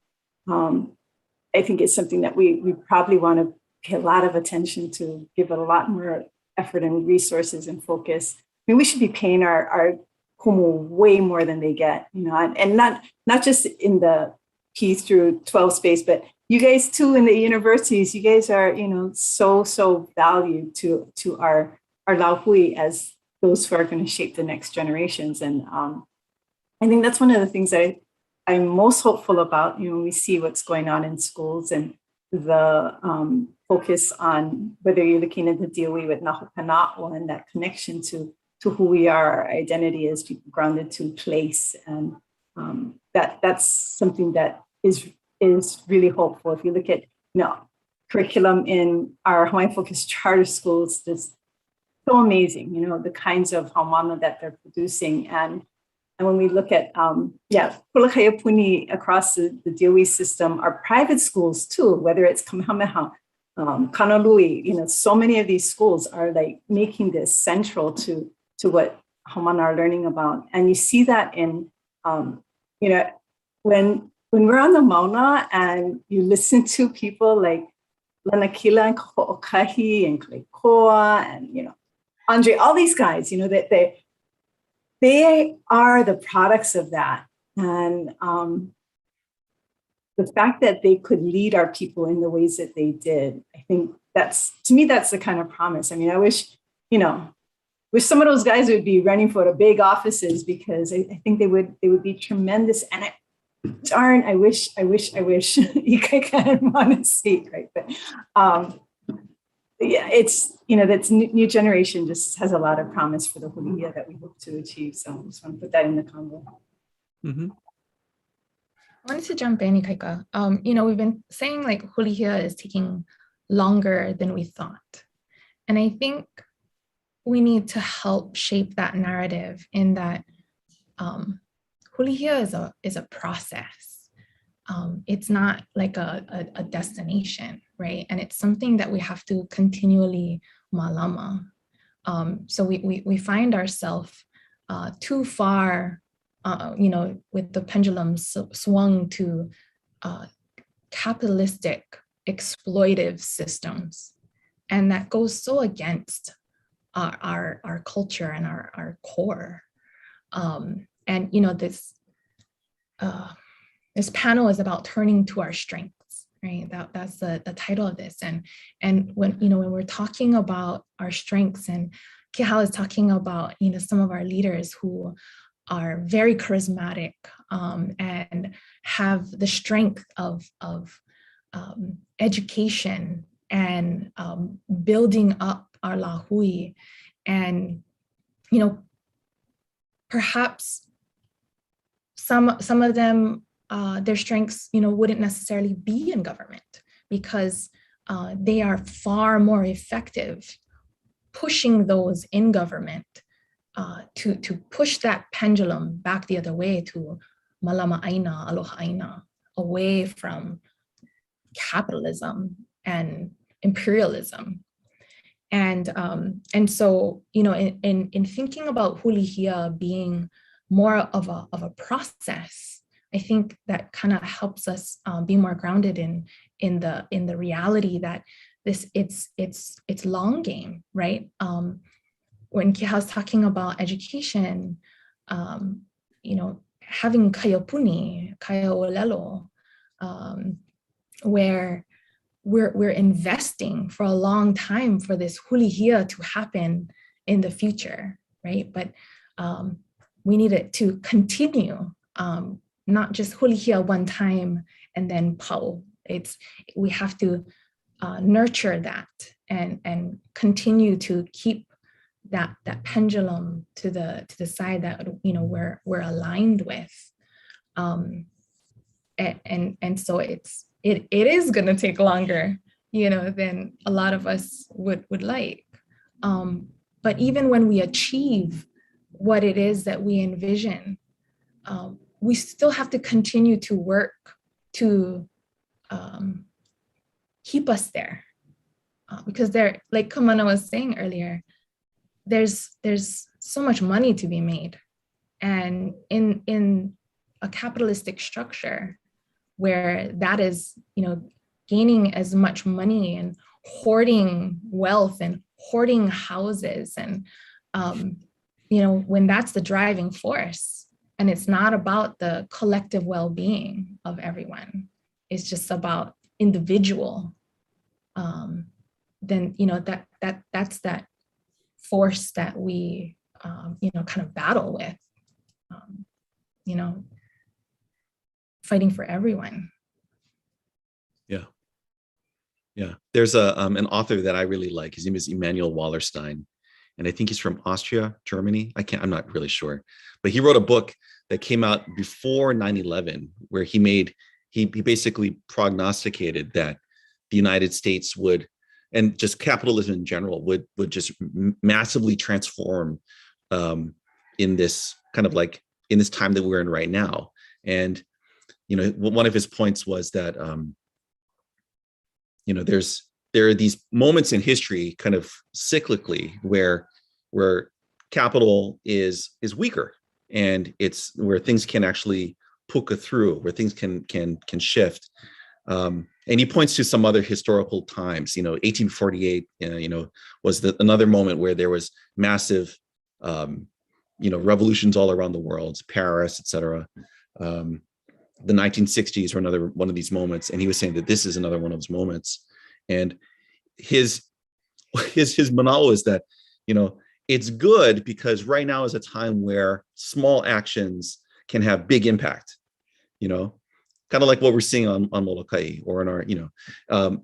I think is something that we probably want to pay a lot of attention to, give it a lot more effort and resources and focus. I mean, we should be paying our kumu way more than they get, and not just in the P through 12 space, but you guys too in the universities. You guys are, so valued to our lauhui as those who are going to shape the next generations. And I think that's one of the things that I'm most hopeful about, when we see what's going on in schools and the focus on whether you're looking at the DOE with Nahokana'o and that connection to who we are, our identity as people grounded to place. And that's something that is really hopeful. If you look at, curriculum in our Hawaiian focused charter schools, just so amazing, the kinds of haumana that they're producing. And when we look at, Kulakaiapuni across the DOE system, our private schools too, whether it's Kamehameha, Kanalui, so many of these schools are like making this central to what haumana are learning about. And you see that in, when we're on the mauna and you listen to people like Lanakila and Ho'okahi and Kleikoa and, Andre, all these guys, that they are the products of that. And the fact that they could lead our people in the ways that they did, I think to me, that's the kind of promise. I mean, I wish some of those guys would be running for the big offices, because I think they would be tremendous. And I wish Ikaika had won a seat, right? But yeah, it's, that's new generation just has a lot of promise for the hulihia that we hope to achieve. So I just want to put that in the combo. Mm-hmm. I wanted to jump in, Ikaika. We've been saying like hulihia is taking longer than we thought. And I think we need to help shape that narrative, in that Hulihia is a process. It's not like a destination, right? And it's something that we have to continually malama. So we find ourselves too far, with the pendulum swung to capitalistic, exploitive systems. And that goes so against our culture and our core. And this panel is about turning to our strengths, right? That's the title of this. And when we're talking about our strengths, and Kehau is talking about some of our leaders who are very charismatic and have the strength of education and building up our lahui, and perhaps some of them, their strengths wouldn't necessarily be in government, because they are far more effective pushing those in government to push that pendulum back the other way, to malama āina, aloha āina, away from capitalism and imperialism. And so, in thinking about Hulihia being more of a process, I think that kind of helps us be more grounded in the reality that it's long game, right? When Kehau's talking about education, having kaiopuni, kaiolelo, where we're investing for a long time for this Hulihia to happen in the future, right? But we need it to continue, not just Hulihia one time and then pau. We have to nurture that and continue to keep that pendulum to the side that we're aligned with, and so it is going to take longer than a lot of us would like, but even when we achieve what it is that we envision, we still have to continue to work to keep us there, because there, like Kamana was saying earlier, there's so much money to be made, and in a capitalistic structure where that is gaining as much money and hoarding wealth and hoarding houses, and when that's the driving force, and it's not about the collective well-being of everyone, it's just about individual, then that's that force that we kind of battle with, fighting for everyone. Yeah. There's an author that I really like. His name is Emanuel Wallerstein, and I think he's from Austria, Germany. I'm not really sure, but he wrote a book that came out before 9/11, where he basically prognosticated that the United States would, and just capitalism in general, would just massively transform in this kind of like in this time that we're in right now. And one of his points was that there are these moments in history, kind of cyclically, where capital is weaker, and it's where things can actually puka through, where things can shift. And he points to some other historical times. 1848, was another moment where there was massive, revolutions all around the world, Paris, etc. The 1960s were another one of these moments, and he was saying that this is another one of those moments. And his manalo is that it's good because right now is a time where small actions can have big impact. Kind of like what we're seeing on Molokai or in our,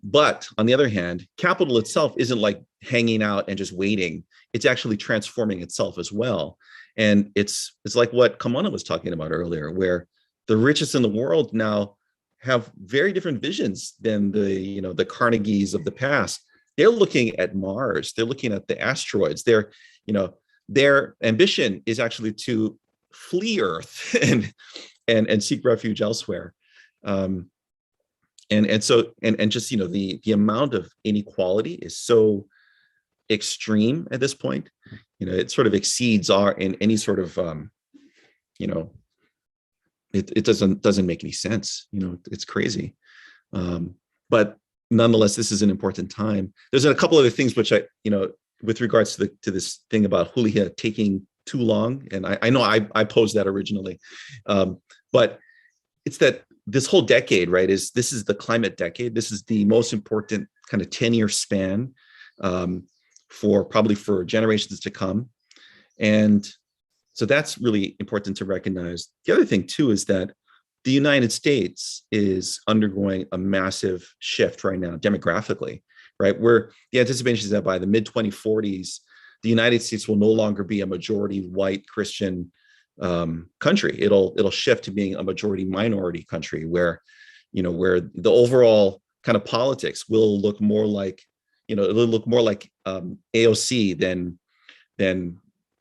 but on the other hand, capital itself isn't like hanging out and just waiting. It's actually transforming itself as well. And it's like what Kamana was talking about earlier, where the richest in the world now have very different visions than the Carnegies of the past. They're looking at Mars. They're looking at the asteroids. Their ambition is actually to flee Earth and seek refuge elsewhere. And so just, you know, the amount of inequality is so extreme at this point. You know, it sort of exceeds in any sort of you know, it doesn't make any sense. You know, it's crazy. But nonetheless, this is an important time. There's a couple other things which you know, with regards to this thing about Hulihia taking too long, and I know I posed that originally, but it's that this whole decade, right, this is the climate decade. This is the most important kind of 10-year span probably for generations to come. And so that's really important to recognize. The other thing too is that the United States is undergoing a massive shift right now demographically, right? Where the anticipation is that by the mid 2040s, the United States will no longer be a majority white Christian country. It'll shift to being a majority minority country where, you know, where the overall kind of politics will look more like, you know, it'll look more like AOC than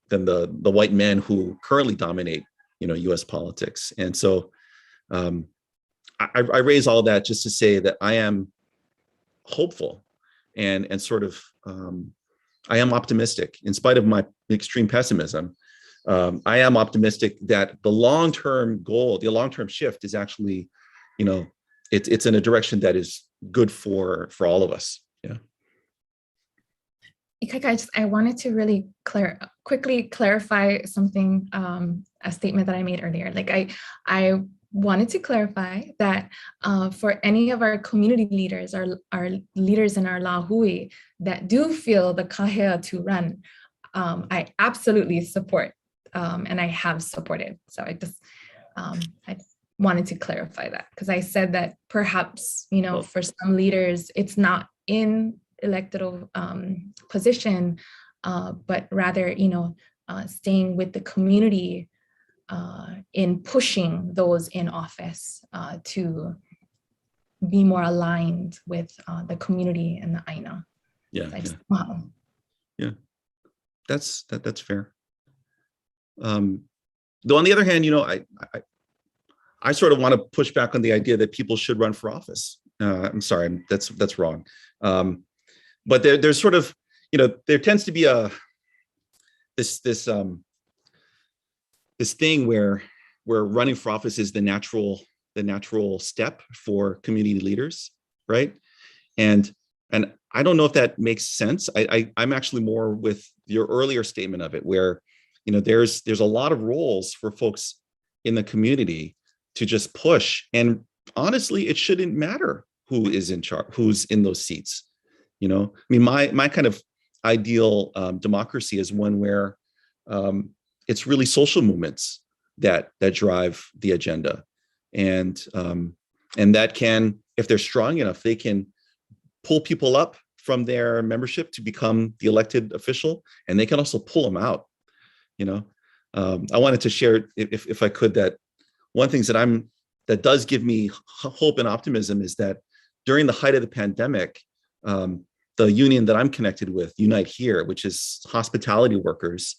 the white men who currently dominate, you know, U.S. politics. And so I raise all that just to say that I am hopeful and sort of I am optimistic in spite of my extreme pessimism. I am optimistic that the long-term goal, the long-term shift is actually, you know, it's in a direction that is good for all of us. Yeah. Ikaika, I wanted to really quickly clarify something, a statement that I made earlier. Like I wanted to clarify that for any of our community leaders, our leaders in our Lahui that do feel the kahea to run, I absolutely support and I have supported. So I wanted to clarify that because I said that perhaps, you know, for some leaders, it's not in elected position, but rather, you know, staying with the community in pushing those in office to be more aligned with the community and the āina. Yeah. Wow. Yeah, that's fair. Though on the other hand, you know, I sort of want to push back on the idea that people should run for office. I'm sorry, that's wrong. But there's sort of, you know, there tends to be this thing where running for office is the natural step for community leaders, right? And I don't know if that makes sense. I'm actually more with your earlier statement of it, where, you know, there's a lot of roles for folks in the community to just push. And honestly, it shouldn't matter who is in charge, who's in those seats. You know, I mean, my kind of ideal democracy is one where it's really social movements that drive the agenda, and that can, if they're strong enough, they can pull people up from their membership to become the elected official, and they can also pull them out. You know, I wanted to share, if I could, that one thing that does give me hope and optimism is that during the height of the pandemic, the union that I'm connected with, Unite Here, which is hospitality workers,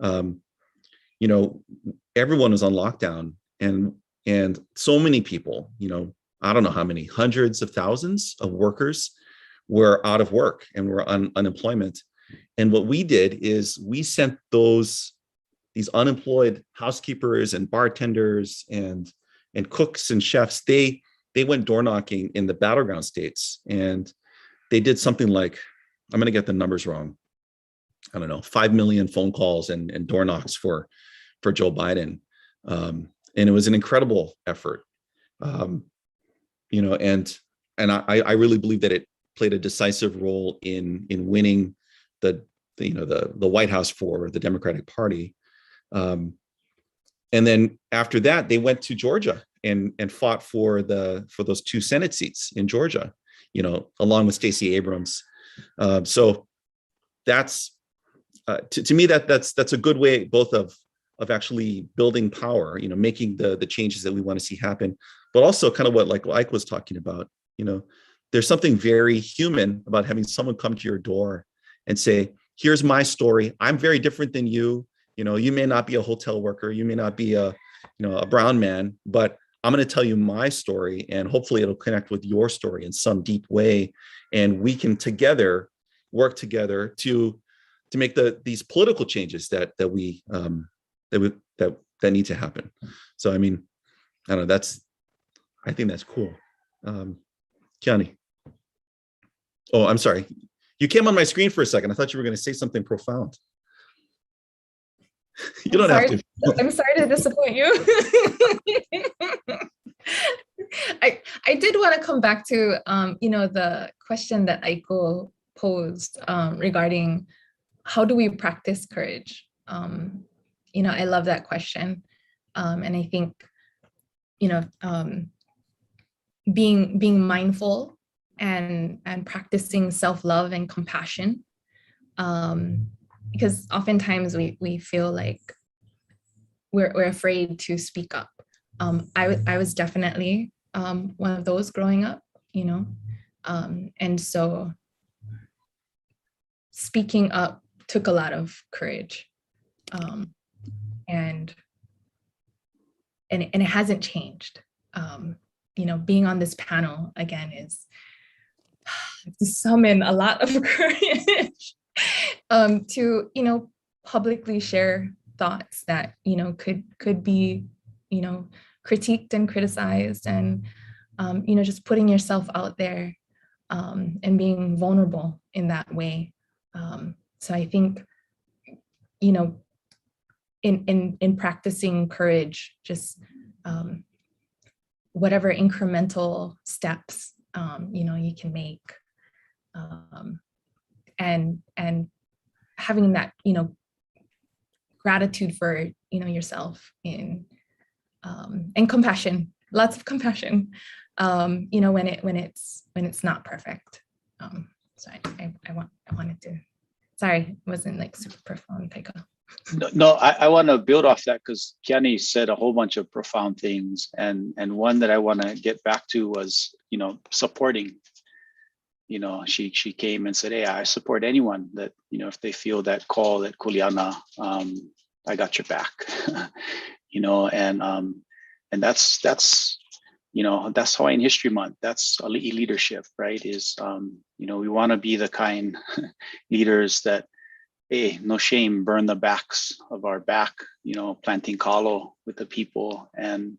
you know, everyone was on lockdown, and so many people, you know, I don't know how many, hundreds of thousands of workers were out of work and were on unemployment. And what we did is we sent these unemployed housekeepers and bartenders and cooks and chefs, they went door knocking in the battleground states, and they did something like, I'm going to get the numbers wrong, I don't know, 5 million phone calls and door knocks for Joe Biden. And it was an incredible effort. You know, and I really believe that it played a decisive role in winning the White House for the Democratic Party. And then after that, they went to Georgia and fought for those 2 Senate seats in Georgia, you know, along with Stacey Abrams. So that's to me that's a good way both of actually building power, you know, making the changes that we want to see happen, but also kind of what like Ike was talking about. You know, there's something very human about having someone come to your door and say, here's my story. I'm very different than you. You may not be a hotel worker, you may not be a brown man, but I'm going to tell you my story, and hopefully it'll connect with your story in some deep way, and we can work together to make these political changes that need to happen. So I mean, I don't know. I think that's cool. Keani. Oh, I'm sorry. You came on my screen for a second. I thought you were going to say something profound. You don't have to. I'm sorry to disappoint you. I did want to come back to the question that Aiko posed regarding how do we practice courage. I love that question, and I think being mindful and practicing self-love and compassion, because oftentimes we feel like we're afraid to speak up. I was definitely one of those growing up, and so speaking up took a lot of courage, and it hasn't changed. Being on this panel again is to summon a lot of courage to publicly share thoughts that could be critiqued and criticized, and just putting yourself out there and being vulnerable in that way. So I think in practicing courage, just whatever incremental steps you can make, and having that gratitude for yourself and compassion, lots of compassion, when it's not perfect. So I wanted to, sorry, it wasn't like super profound, Taika. No, I want to build off that, because Keani said a whole bunch of profound things, and one that I want to get back to was supporting. She came and said, hey, I support anyone that if they feel that call, that kuleana, I got your back. And that's Hawaiian History Month. That's ali'i leadership, right? Is we want to be the kind leaders that, hey, no shame, burn the backs of our back, planting kalo with the people and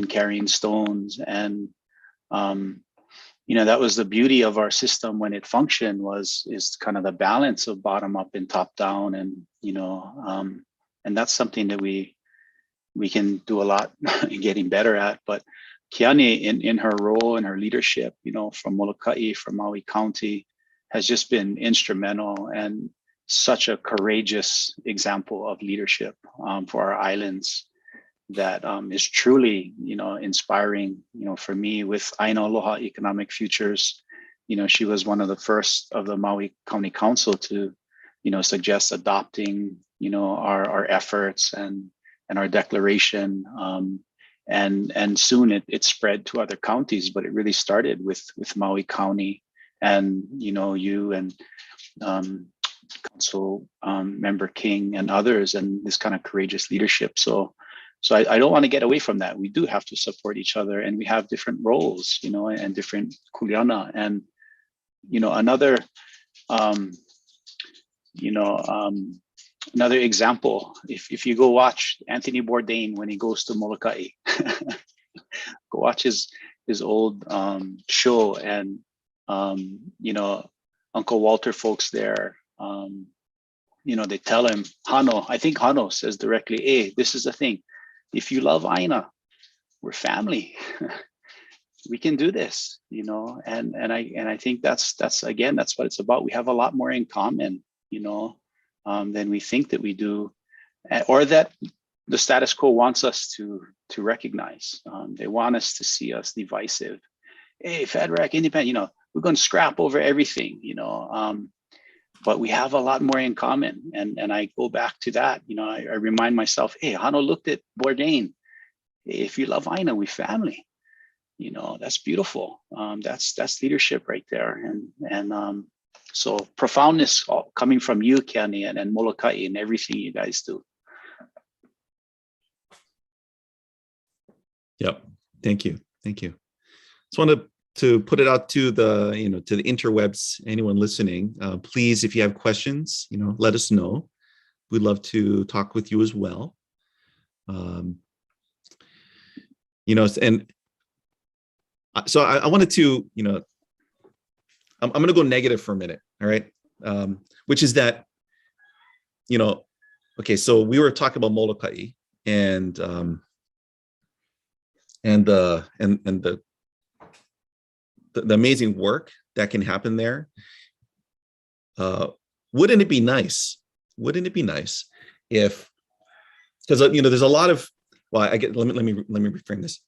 carrying stones. And, that was the beauty of our system when it functioned, is kind of the balance of bottom up and top down. And, and that's something that we can do a lot in getting better at. But Keani, in her role and her leadership, from Molokai, from Maui County, has just been instrumental and such a courageous example of leadership for our islands that is truly, inspiring, for me with Aina Aloha Economic Futures. She was one of the first of the Maui County Council to, suggest adopting, our efforts and our declaration. And soon it spread to other counties, but it really started with Maui County and, you and Council Member King and others, and this kind of courageous leadership. So I don't want to get away from that. We do have to support each other, and we have different roles, and different kuleana. And, another, another example, if you go watch Anthony Bourdain when he goes to Molokai, go watch his old show, and, Uncle Walter folks there, they tell him, I think Hano says directly, hey, this is the thing. If you love Aina, we're family. We can do this, and I think that's what it's about. We have a lot more in common, than we think that we do, or that the status quo wants us to recognize. They want us to see us divisive. Hey, FedRec, independent, we're going to scrap over everything, but we have a lot more in common. And I go back to that, I remind myself, hey, Hano looked at Bourdain. If you love Aina, we family. That's beautiful. That's leadership right there. And so profoundness coming from you, Keani, and Molokai, and everything you guys do. Yep. Thank you. Thank you. Just wanted to put it out to the, to the interwebs, anyone listening, please, if you have questions, let us know. We'd love to talk with you as well. And so I wanted to, I'm going to go negative for a minute. All right. Which is that, okay, so we were talking about Molokai and the amazing work that can happen there. Wouldn't it be nice? Wouldn't it be nice if, because there's a lot of, well, let me reframe this.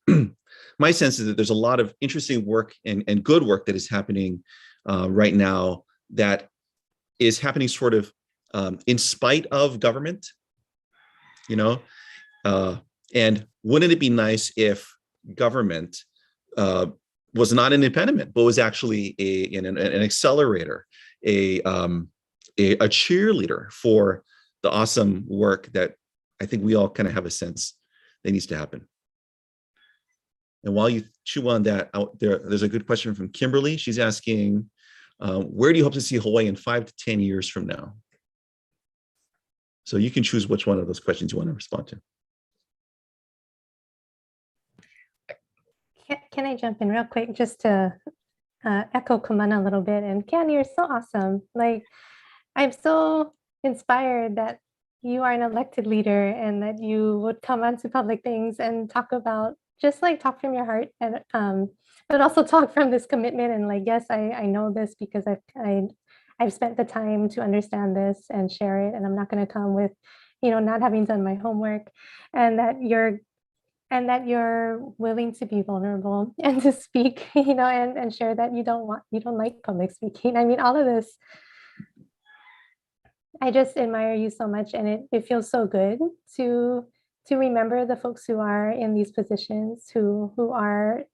My sense is that there's a lot of interesting work and good work that is happening right now that is happening sort of in spite of government, and wouldn't it be nice if government was not an impediment, but was actually an accelerator, a cheerleader for the awesome work that I think we all kind of have a sense that needs to happen. And while you chew on that, there's a good question from Kimberly. She's asking, where do you hope to see Hawaii in 5 to 10 years from now? So you can choose which one of those questions you want to respond to. Can I jump in real quick just to echo Kamana a little bit? And Keani, you're so awesome. Like, I'm so inspired that you are an elected leader and that you would come onto public things and talk about, just like talk from your heart, and but also talk from this commitment. And like, yes, I know this because I've spent the time to understand this and share it. And I'm not going to come with, not having done my homework, and that you're willing to be vulnerable and to speak, and share that you don't like public speaking. I mean, all of this, I just admire you so much, and it feels so good to remember the folks who are in these positions, who are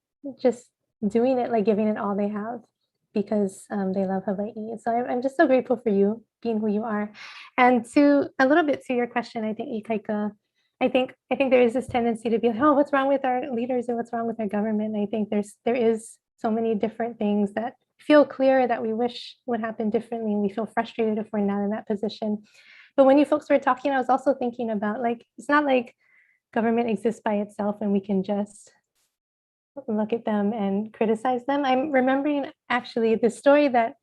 just doing it, like giving it all they have because they love Hawaii. So I'm just so grateful for you being who you are. And to a little bit to your question, I think Ikaika, I think there is this tendency to be like, oh, what's wrong with our leaders and what's wrong with our government? And I think there is so many different things that feel clear that we wish would happen differently, and we feel frustrated if we're not in that position. But when you folks were talking, I was also thinking about, like, it's not like government exists by itself and we can just look at them and criticize them. I'm remembering actually the story that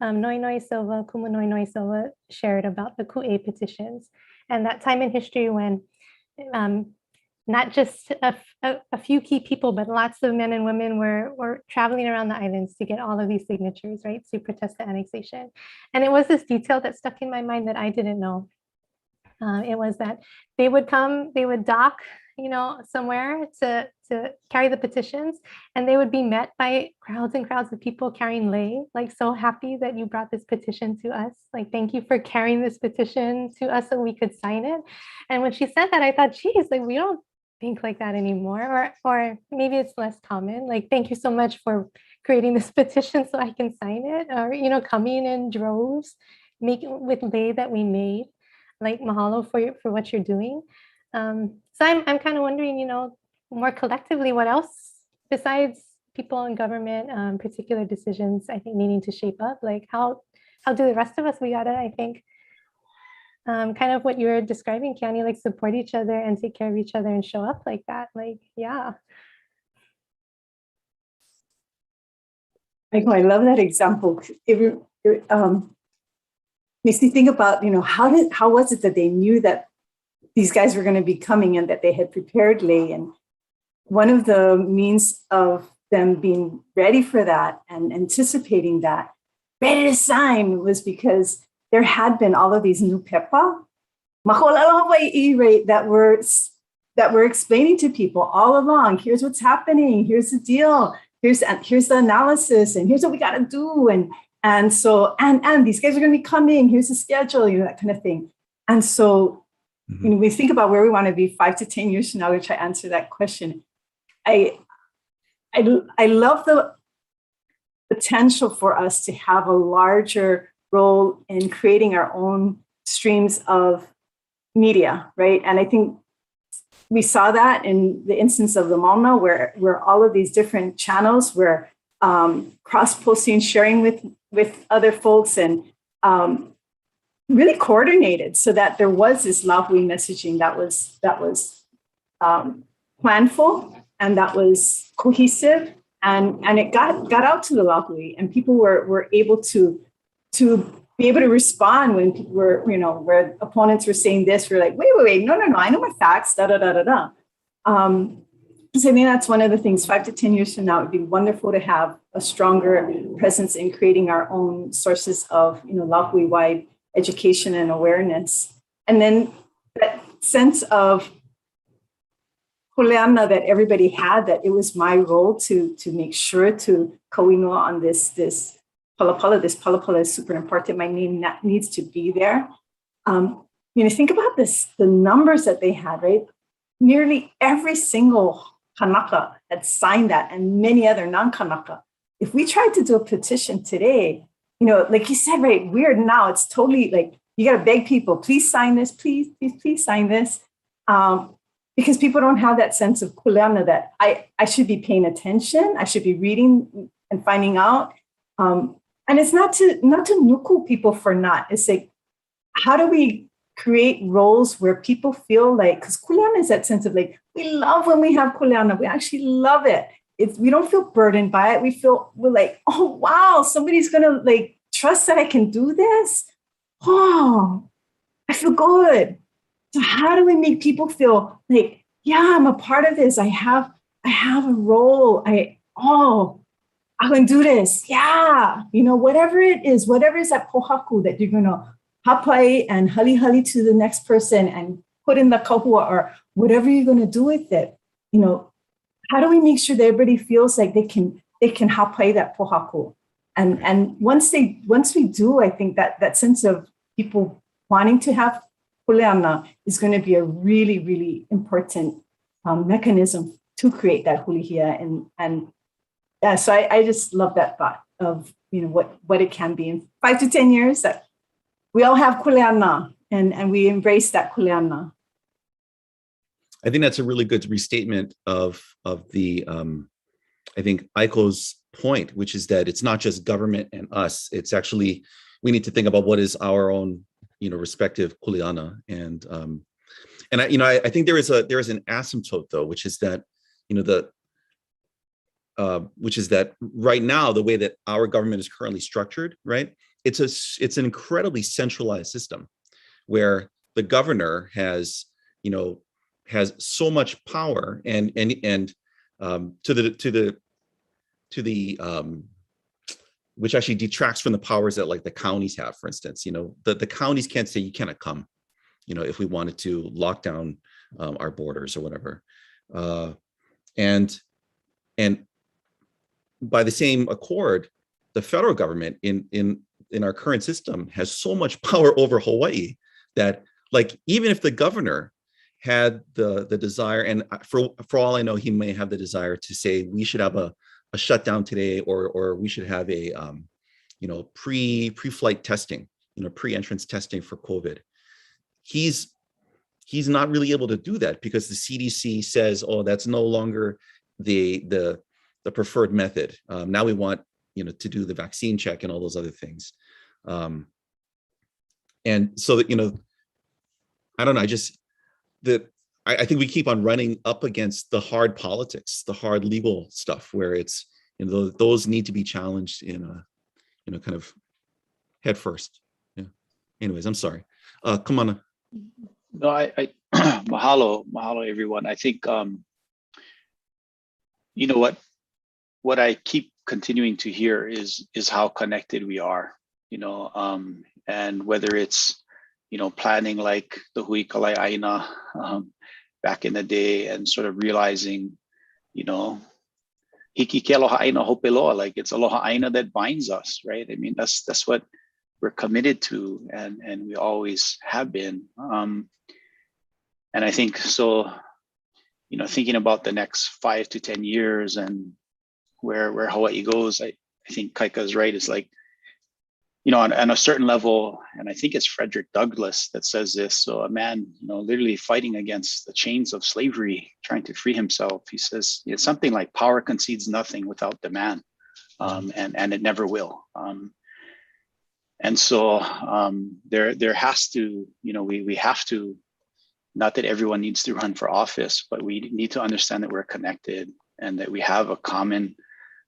Noinoi Silva, Kuma Noinoi Silva shared about the Ku'e petitions, and that time in history when not just a few key people, but lots of men and women were traveling around the islands to get all of these signatures, right, to protest the annexation. And it was this detail that stuck in my mind that I didn't know. It was that they would dock, somewhere to carry the petitions, and they would be met by crowds and crowds of people carrying lei, like, so happy that you brought this petition to us. Like, thank you for carrying this petition to us so we could sign it. And when she said that, I thought, geez, like, we don't think like that anymore, or maybe it's less common. Like, thank you so much for creating this petition so I can sign it, or, coming in droves, making with lei that we made. Like, mahalo for what you're doing. So I'm kind of wondering, more collectively, what else besides people in government, particular decisions, I think, needing to shape up, like how do the rest of us, we gotta, I think, kind of what you're describing, Keani, like support each other and take care of each other and show up like that. Like, yeah. I love that example. It makes me think about, how was it that they knew that these guys were going to be coming and that they had prepared lei? And one of the means of them being ready for that and anticipating that, ready to sign, was because there had been all of these new pepa, right, that were explaining to people all along, here's what's happening, here's the deal, here's the analysis, and here's what we got to do. And so these guys are going to be coming, here's the schedule, that kind of thing. And so, we think about where we want to be 5 to 10 years from now, to try to answer that question. I love the potential for us to have a larger role in creating our own streams of media, right? And I think we saw that in the instance of the Mauna, where all of these different channels were cross-posting, sharing with other folks, and really coordinated so that there was this Lahui messaging that was planful and that was cohesive, and it got out to the Lahui, and people were able to be able to respond when people were, where opponents were saying this, we're like, wait, no, I know my facts, da. So I think that's one of the things. 5 to 10 years from now, it would be wonderful to have a stronger presence in creating our own sources of, Lahui-wide education and awareness. And then that sense of Kuleana that everybody had, that it was my role to make sure to kauinoa on this palapala. This palapala is super important. My name needs to be there. Think about this, the numbers that they had, right? Nearly every single kanaka had signed that, and many other non-kanaka. If we tried to do a petition today, like you said, right, weird now, it's totally like, you got to beg people, please sign this, please sign this. Because people don't have that sense of kuleana that I should be paying attention, I should be reading and finding out. And it's not to nuku people for not. It's like, how do we create roles where people feel like, because kuleana is that sense of like, we love when we have kuleana. We actually love it. We don't feel burdened by it. We're like, oh, wow, somebody's going to like trust that I can do this. Oh, I feel good. So how do we make people feel like, yeah, I'm a part of this. I have a role. I can do this. Yeah. Whatever it is, whatever is that pohaku that you're going to hapai and hali to the next person and put in the kahua, or whatever you're going to do with it. How do we make sure that everybody feels like they can hapai that pohaku? And once we do, I think that sense of people wanting to have kuleana is going to be a really, really important mechanism to create that hulihia. And so I just love that thought of what it can be in 5 to 10 years, that we all have kuleana and we embrace that kuleana. I think that's a really good restatement of the I think Aiko's point, which is that it's not just government and us. It's actually, we need to think about what is our own respective kuleana, and I think there is an asymptote though, which is that which is that right now, the way that our government is currently structured, right? It's an incredibly centralized system where the governor has so much power and to the which actually detracts from the powers that like the counties have, for instance. The counties can't say you cannot come, if we wanted to lock down our borders or whatever. And by the same accord, the federal government in our current system has so much power over Hawaii that, like, even if the governor had the desire, and for all I know, he may have the desire to say we should have a shutdown today, or we should have a pre-flight testing, pre-entrance testing for COVID. He's not really able to do that because the CDC says, oh, that's no longer the preferred method. Now we want to do the vaccine check and all those other things. And so that I don't know, I think we keep on running up against the hard politics, the hard legal stuff, where it's those need to be challenged in a kind of head first. Yeah. Anyways, I'm sorry. Kamana. No, I mahalo everyone. I think what I keep continuing to hear is how connected we are, and whether it's planning like the hui kalai āina back in the day, and sort of realizing, hiki ke aloha āina hope loa, like it's aloha āina that binds us, right? I mean, that's what we're committed to, and we always have been. And I think so, thinking about the next 5 to 10 years and where Hawaii goes, I think Kaika is right. It's like, on a certain level, and I think it's Frederick Douglass that says this. So a man, literally fighting against the chains of slavery, trying to free himself. He says it's something like power concedes nothing without demand, and it never will. And so there has to, we have to, not that everyone needs to run for office, but we need to understand that we're connected and that we have a common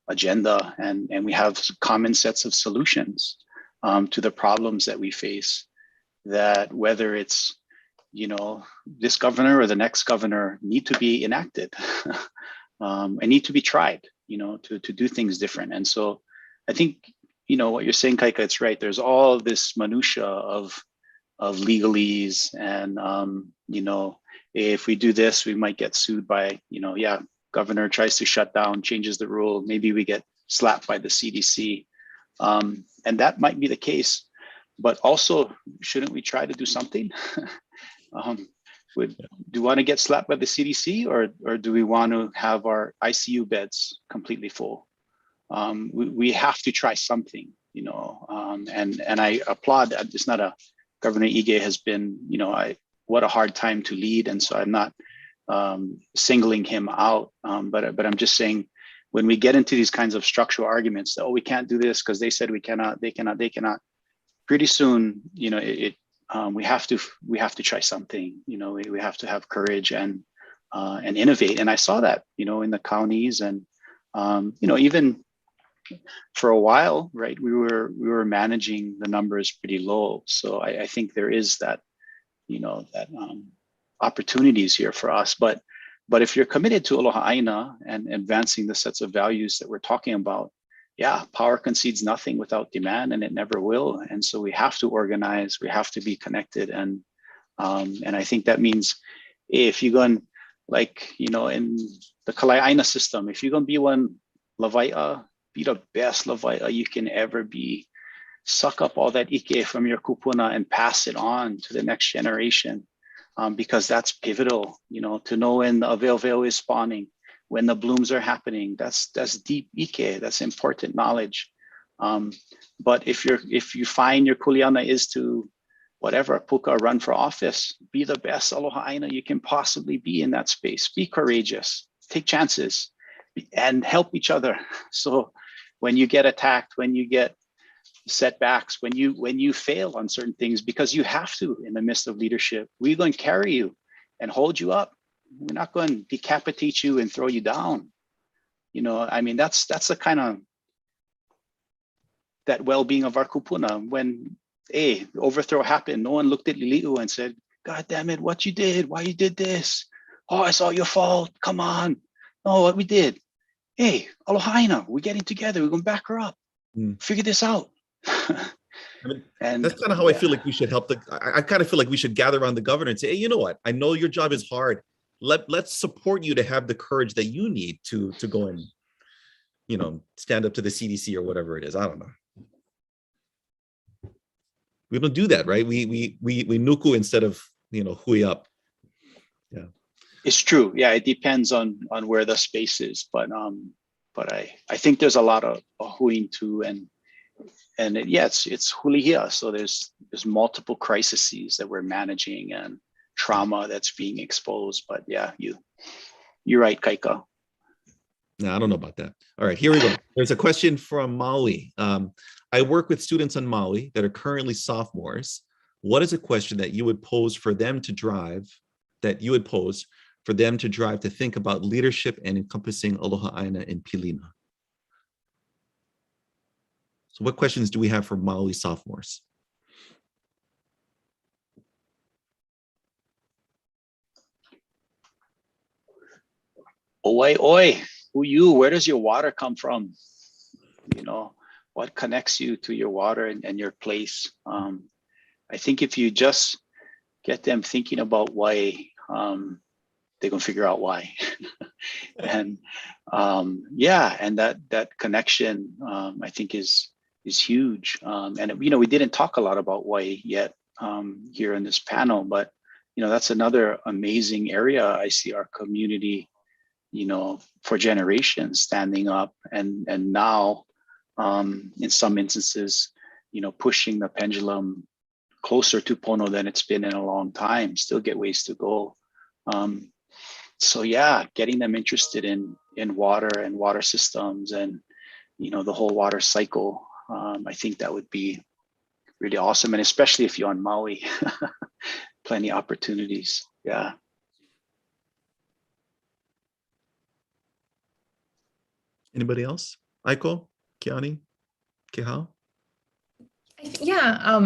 agenda and we have common sets of solutions to the problems that we face, that whether it's, this governor or the next governor need to be enacted and need to be tried, to do things different. And so I think, what you're saying, Kaika, it's right. There's all this minutia of legalese and, if we do this, we might get sued by, governor tries to shut down, changes the rule, maybe we get slapped by the CDC. And that might be the case, but also, shouldn't we try to do something? Do you want to get slapped by the CDC or do we want to have our ICU beds completely full? We have to try something, and I applaud. It's not a Governor Ige has been, what a hard time to lead. And so I'm not singling him out, but I'm just saying, when we get into these kinds of structural arguments that, we can't do this because they said we cannot, they cannot, pretty soon, we have to try something, we have to have courage and innovate. And I saw that, in the counties and, even for a while, right, we were managing the numbers pretty low. So I think there is that, opportunities here for us. But if you're committed to Aloha āina and advancing the sets of values that we're talking about, power concedes nothing without demand, and it never will. And so we have to organize, we have to be connected. And I think that means if you're going, in the Kalai āina system, if you're going to be one Lawai'a, be the best Lawai'a you can ever be. Suck up all that ike from your kupuna and pass it on to the next generation. Because that's pivotal, to know when the aveo is spawning, when the blooms are happening. That's deep ike, that's important knowledge. But if you find your kuleana is to whatever, puka, run for office, be the best aloha āina you can possibly be in that space. Be courageous, take chances, and help each other. So when you get attacked, when you get setbacks, when you fail on certain things, because you have to in the midst of leadership, we're going to carry you and hold you up. We're not going to decapitate you and throw you down. That's the kind of that well-being of our kupuna. When the overthrow happened, no one looked at Lili'u and said, God damn it, what you did, why you did this? Oh, it's all your fault, come on. No, what we did, aloha āina, we're getting together, we're going to back her up, figure this out. And that's kind of how I feel like we should help I kind of feel like we should gather around the governor and say, hey, you know what? I know your job is hard. Let's support you to have the courage that you need to go and, stand up to the CDC or whatever it is. I don't know. We don't do that, right? We nuku instead of, hui up. Yeah. It's true. Yeah, it depends on where the space is, but I think there's a lot of huiing too, and it's Hulihia. So there's multiple crises that we're managing and trauma that's being exposed. But yeah, you're right, Kaika. No, I don't know about that. All right, here we go. There's a question from Maui. I work with students on Maui that are currently sophomores. What is a question that you would pose for them to drive, to think about leadership and encompassing aloha āina in Pilina? So what questions do we have for Maui sophomores? Oi, who you? Where does your water come from? What connects you to your water and your place? I think if you just get them thinking about why, they're gonna figure out why. And and that connection, I think is huge. And we didn't talk a lot about why yet here in this panel, but that's another amazing area. I see our community, for generations standing up and now in some instances pushing the pendulum closer to pono than it's been in a long time. Still get ways to go. So yeah, getting them interested in water and water systems and the whole water cycle. I think that would be really awesome, and especially if you're on Maui, plenty of opportunities. Yeah. Anybody else? Aiko, Keani, Kehau? Yeah,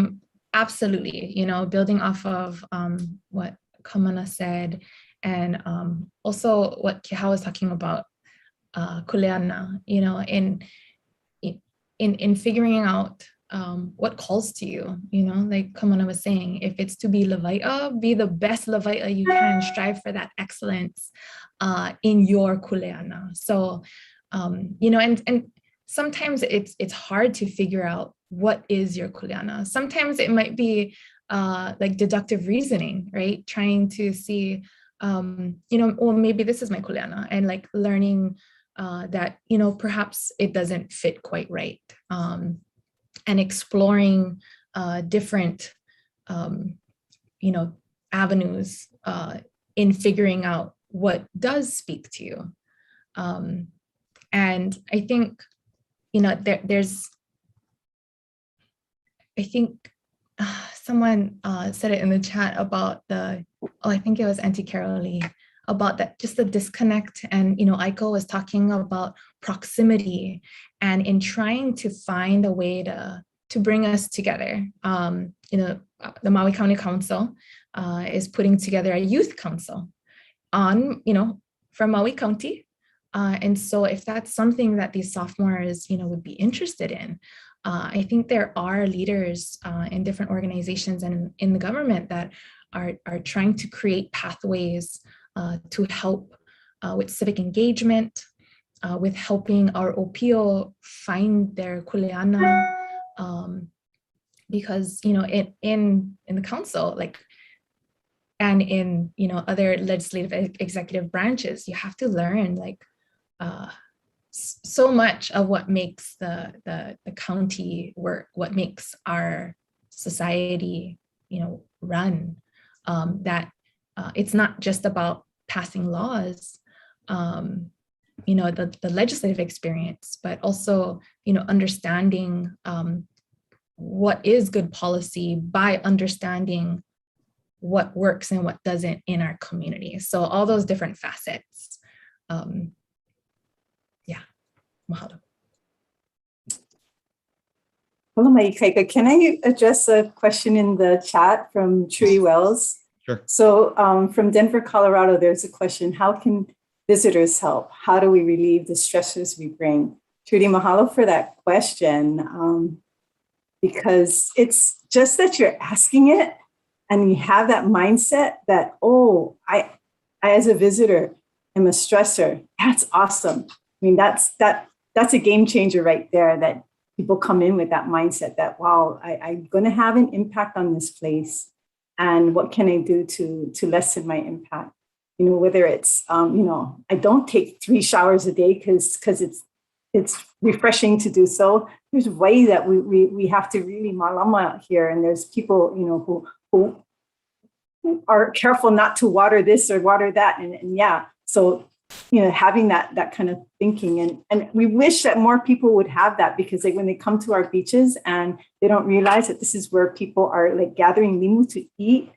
absolutely. Building off of what Kamana said, and also what Kehau was talking about, kuleana, in figuring out what calls to you, like Kamana was saying, if it's to be Levaita, be the best Levaita you can, strive for that excellence in your kuleana. So, and sometimes it's hard to figure out what is your kuleana. Sometimes it might be like deductive reasoning, right? Trying to see, well, maybe this is my kuleana, and like learning that, perhaps it doesn't fit quite right. And exploring different, avenues in figuring out what does speak to you. And I think, I think someone said it in the chat about I think it was Auntie Carolee, about that, just the disconnect. And, Aiko was talking about proximity, and in trying to find a way to bring us together. The Maui County Council is putting together a youth council from Maui County. And so if that's something that these sophomores, would be interested in, I think there are leaders in different organizations and in the government that are trying to create pathways to help with civic engagement, with helping our OPO find their kuleana, because in the council, like, and in other legislative executive branches, you have to learn like so much of what makes the county work, what makes our society run, that it's not just about passing laws, the legislative experience, but also understanding what is good policy by understanding what works and what doesn't in our community. So all those different facets. Mahalo. Hello, Ikaika. Can I address a question in the chat from Trudy Wells? Sure. So from Denver, Colorado, there's a question: how can visitors help? How do we relieve the stressors we bring? Trudy, mahalo for that question, because it's just that you're asking it and you have that mindset that, oh, I as a visitor am a stressor. That's awesome. I mean, that's a game changer right there, that people come in with that mindset that, wow, I'm going to have an impact on this place. And what can I do to lessen my impact? Whether it's, I don't take 3 showers a day because it's refreshing to do so. There's a way that we have to really malama here. And there's people, who are careful not to water this or water that. And yeah, so, having that kind of thinking, and we wish that more people would have that, because when they come to our beaches and they don't realize that this is where people are like gathering limu to eat,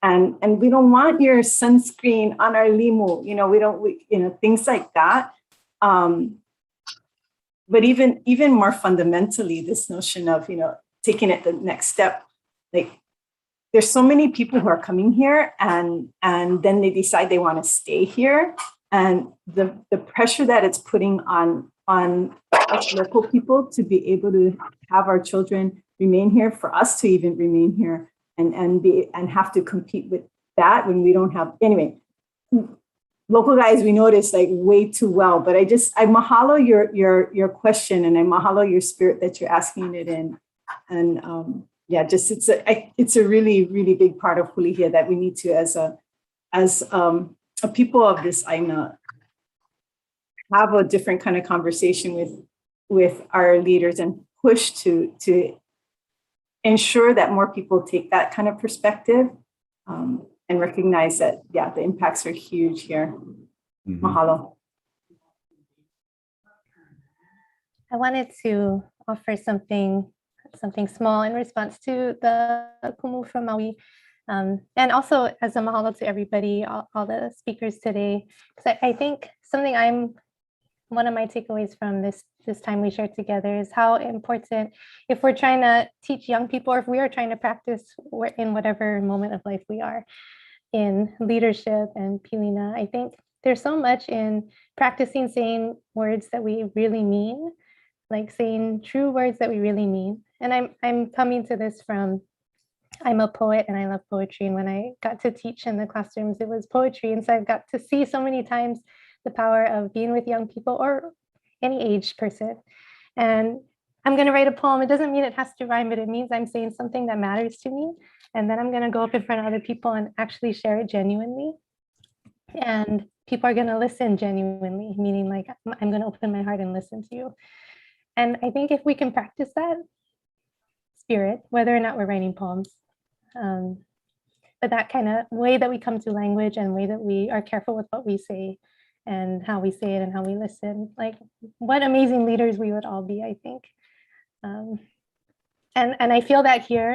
and we don't want your sunscreen on our limu, things like that. But even more fundamentally, this notion of, taking it the next step, like there's so many people who are coming here and then they decide they want to stay here. And the pressure that it's putting on us local people to be able to have our children remain here, for us to even remain here, and have to compete with that when we don't have, anyway, local guys, we know this like way too well. But I mahalo your question, and I mahalo your spirit that you're asking it in. And it's a really, really big part of Hulihia that we need to, as a people of this āina, have a different kind of conversation with our leaders, and push to ensure that more people take that kind of perspective and recognize that, yeah, the impacts are huge here. Mahalo. I wanted to offer something small in response to the kumu from Maui. And also as a mahalo to everybody, all the speakers today, because I think one of my takeaways from this time we shared together is how important, if we're trying to teach young people, or if we are trying to practice in whatever moment of life we are in leadership and pilina, I think there's so much in practicing saying words that we really mean, like saying true words that we really mean. And I'm coming to this from, I'm a poet and I love poetry. And when I got to teach in the classrooms, it was poetry. And so I've got to see so many times the power of being with young people or any age person. And I'm going to write a poem. It doesn't mean it has to rhyme, but it means I'm saying something that matters to me. And then I'm going to go up in front of other people and actually share it genuinely. And people are going to listen genuinely, meaning like I'm going to open my heart and listen to you. And I think if we can practice that spirit, whether or not we're writing poems, but that kind of way that we come to language and way that we are careful with what we say and how we say it and how we listen, like what amazing leaders we would all be, I think. And I feel that here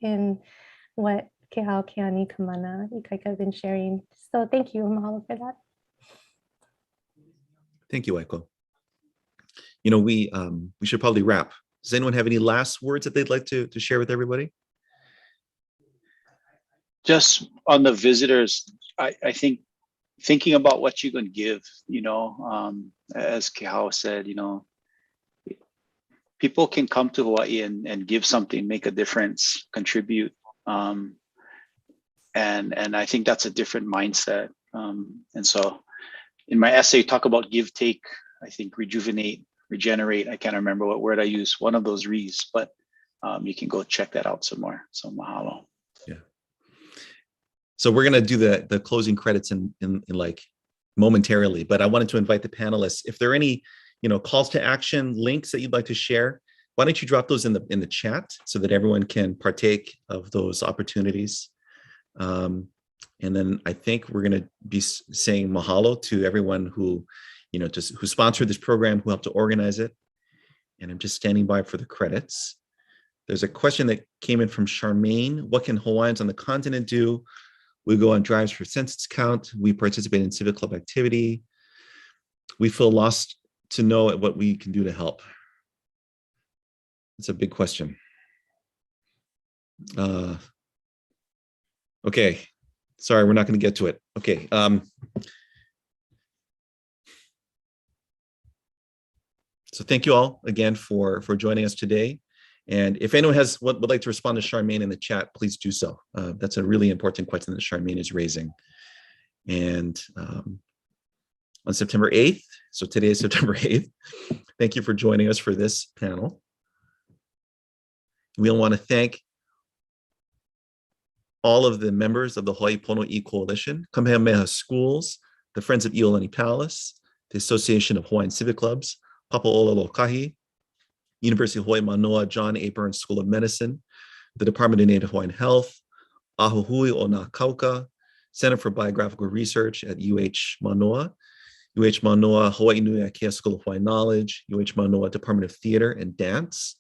in what Kehau, Keani, Kamana, Ikaika have been sharing. So thank you, mahalo for that. Thank you, Aiko. You know, we should probably wrap. Does anyone have any last words that they'd like to share with everybody? Just on the visitors, I think thinking about what you can give, you know, as Kehau said, you know, people can come to Hawaii and give something, make a difference, contribute. And I think that's a different mindset. And so in my essay, talk about give, take, I think rejuvenate, regenerate. I can't remember what word I used, one of those re's, but you can go check that out some more. So mahalo. Yeah. So we're going to do the closing credits in like momentarily, but I wanted to invite the panelists. If there are any, you know, calls to action, links that you'd like to share, why don't you drop those in the chat so that everyone can partake of those opportunities. And then I think we're going to be saying mahalo to everyone who, you know, who sponsored this program, who helped to organize it. And I'm just standing by for the credits. There's a question that came in from Charmaine. What can Hawaiians on the continent do? We go on drives for census count. We participate in civic club activity. We feel lost to know what we can do to help. It's a big question. Okay, sorry, we're not going to get to it. Okay. So thank you all again for joining us today. And if anyone would like to respond to Charmaine in the chat, please do so. That's a really important question that Charmaine is raising. And on September 8th, so today is September 8th, thank you for joining us for this panel. We want to thank all of the members of the Hawaii Pono E Coalition, Kamehameha Schools, the Friends of Iolani Palace, the Association of Hawaiian Civic Clubs, Papa'olalokahi, University of Hawaii Manoa John A. Burns School of Medicine, the Department of Native Hawaiian Health, Ahuhui o Nā Kauka, Center for Biographical Research at UH Manoa, Hawaii Nui Akea School of Hawaiian Knowledge, Manoa Department of Theater and Dance,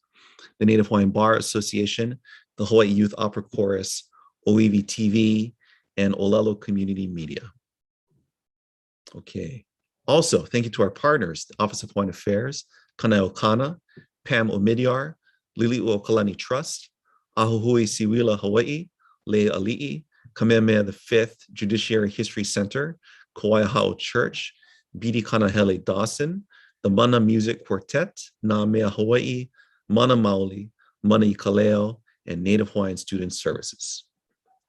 the Native Hawaiian Bar Association, the Hawaii Youth Opera Chorus, OEV TV, and Olelo Community Media. Okay. Also, thank you to our partners, the Office of Hawaiian Affairs, Kanaeokana, Pam Omidyar, Lili'u Okalani Trust, Ahuhui Siwila Hawaii, Lea Ali'i, Kamehameha V Judiciary History Center, Kauaihao Church, Bidi Kanahele Dawson, the Mana Music Quartet, Nā Mea Hawaii, Mana Maoli, Mana Ikaleo, and Native Hawaiian Student Services.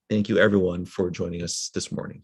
Thank you everyone for joining us this morning.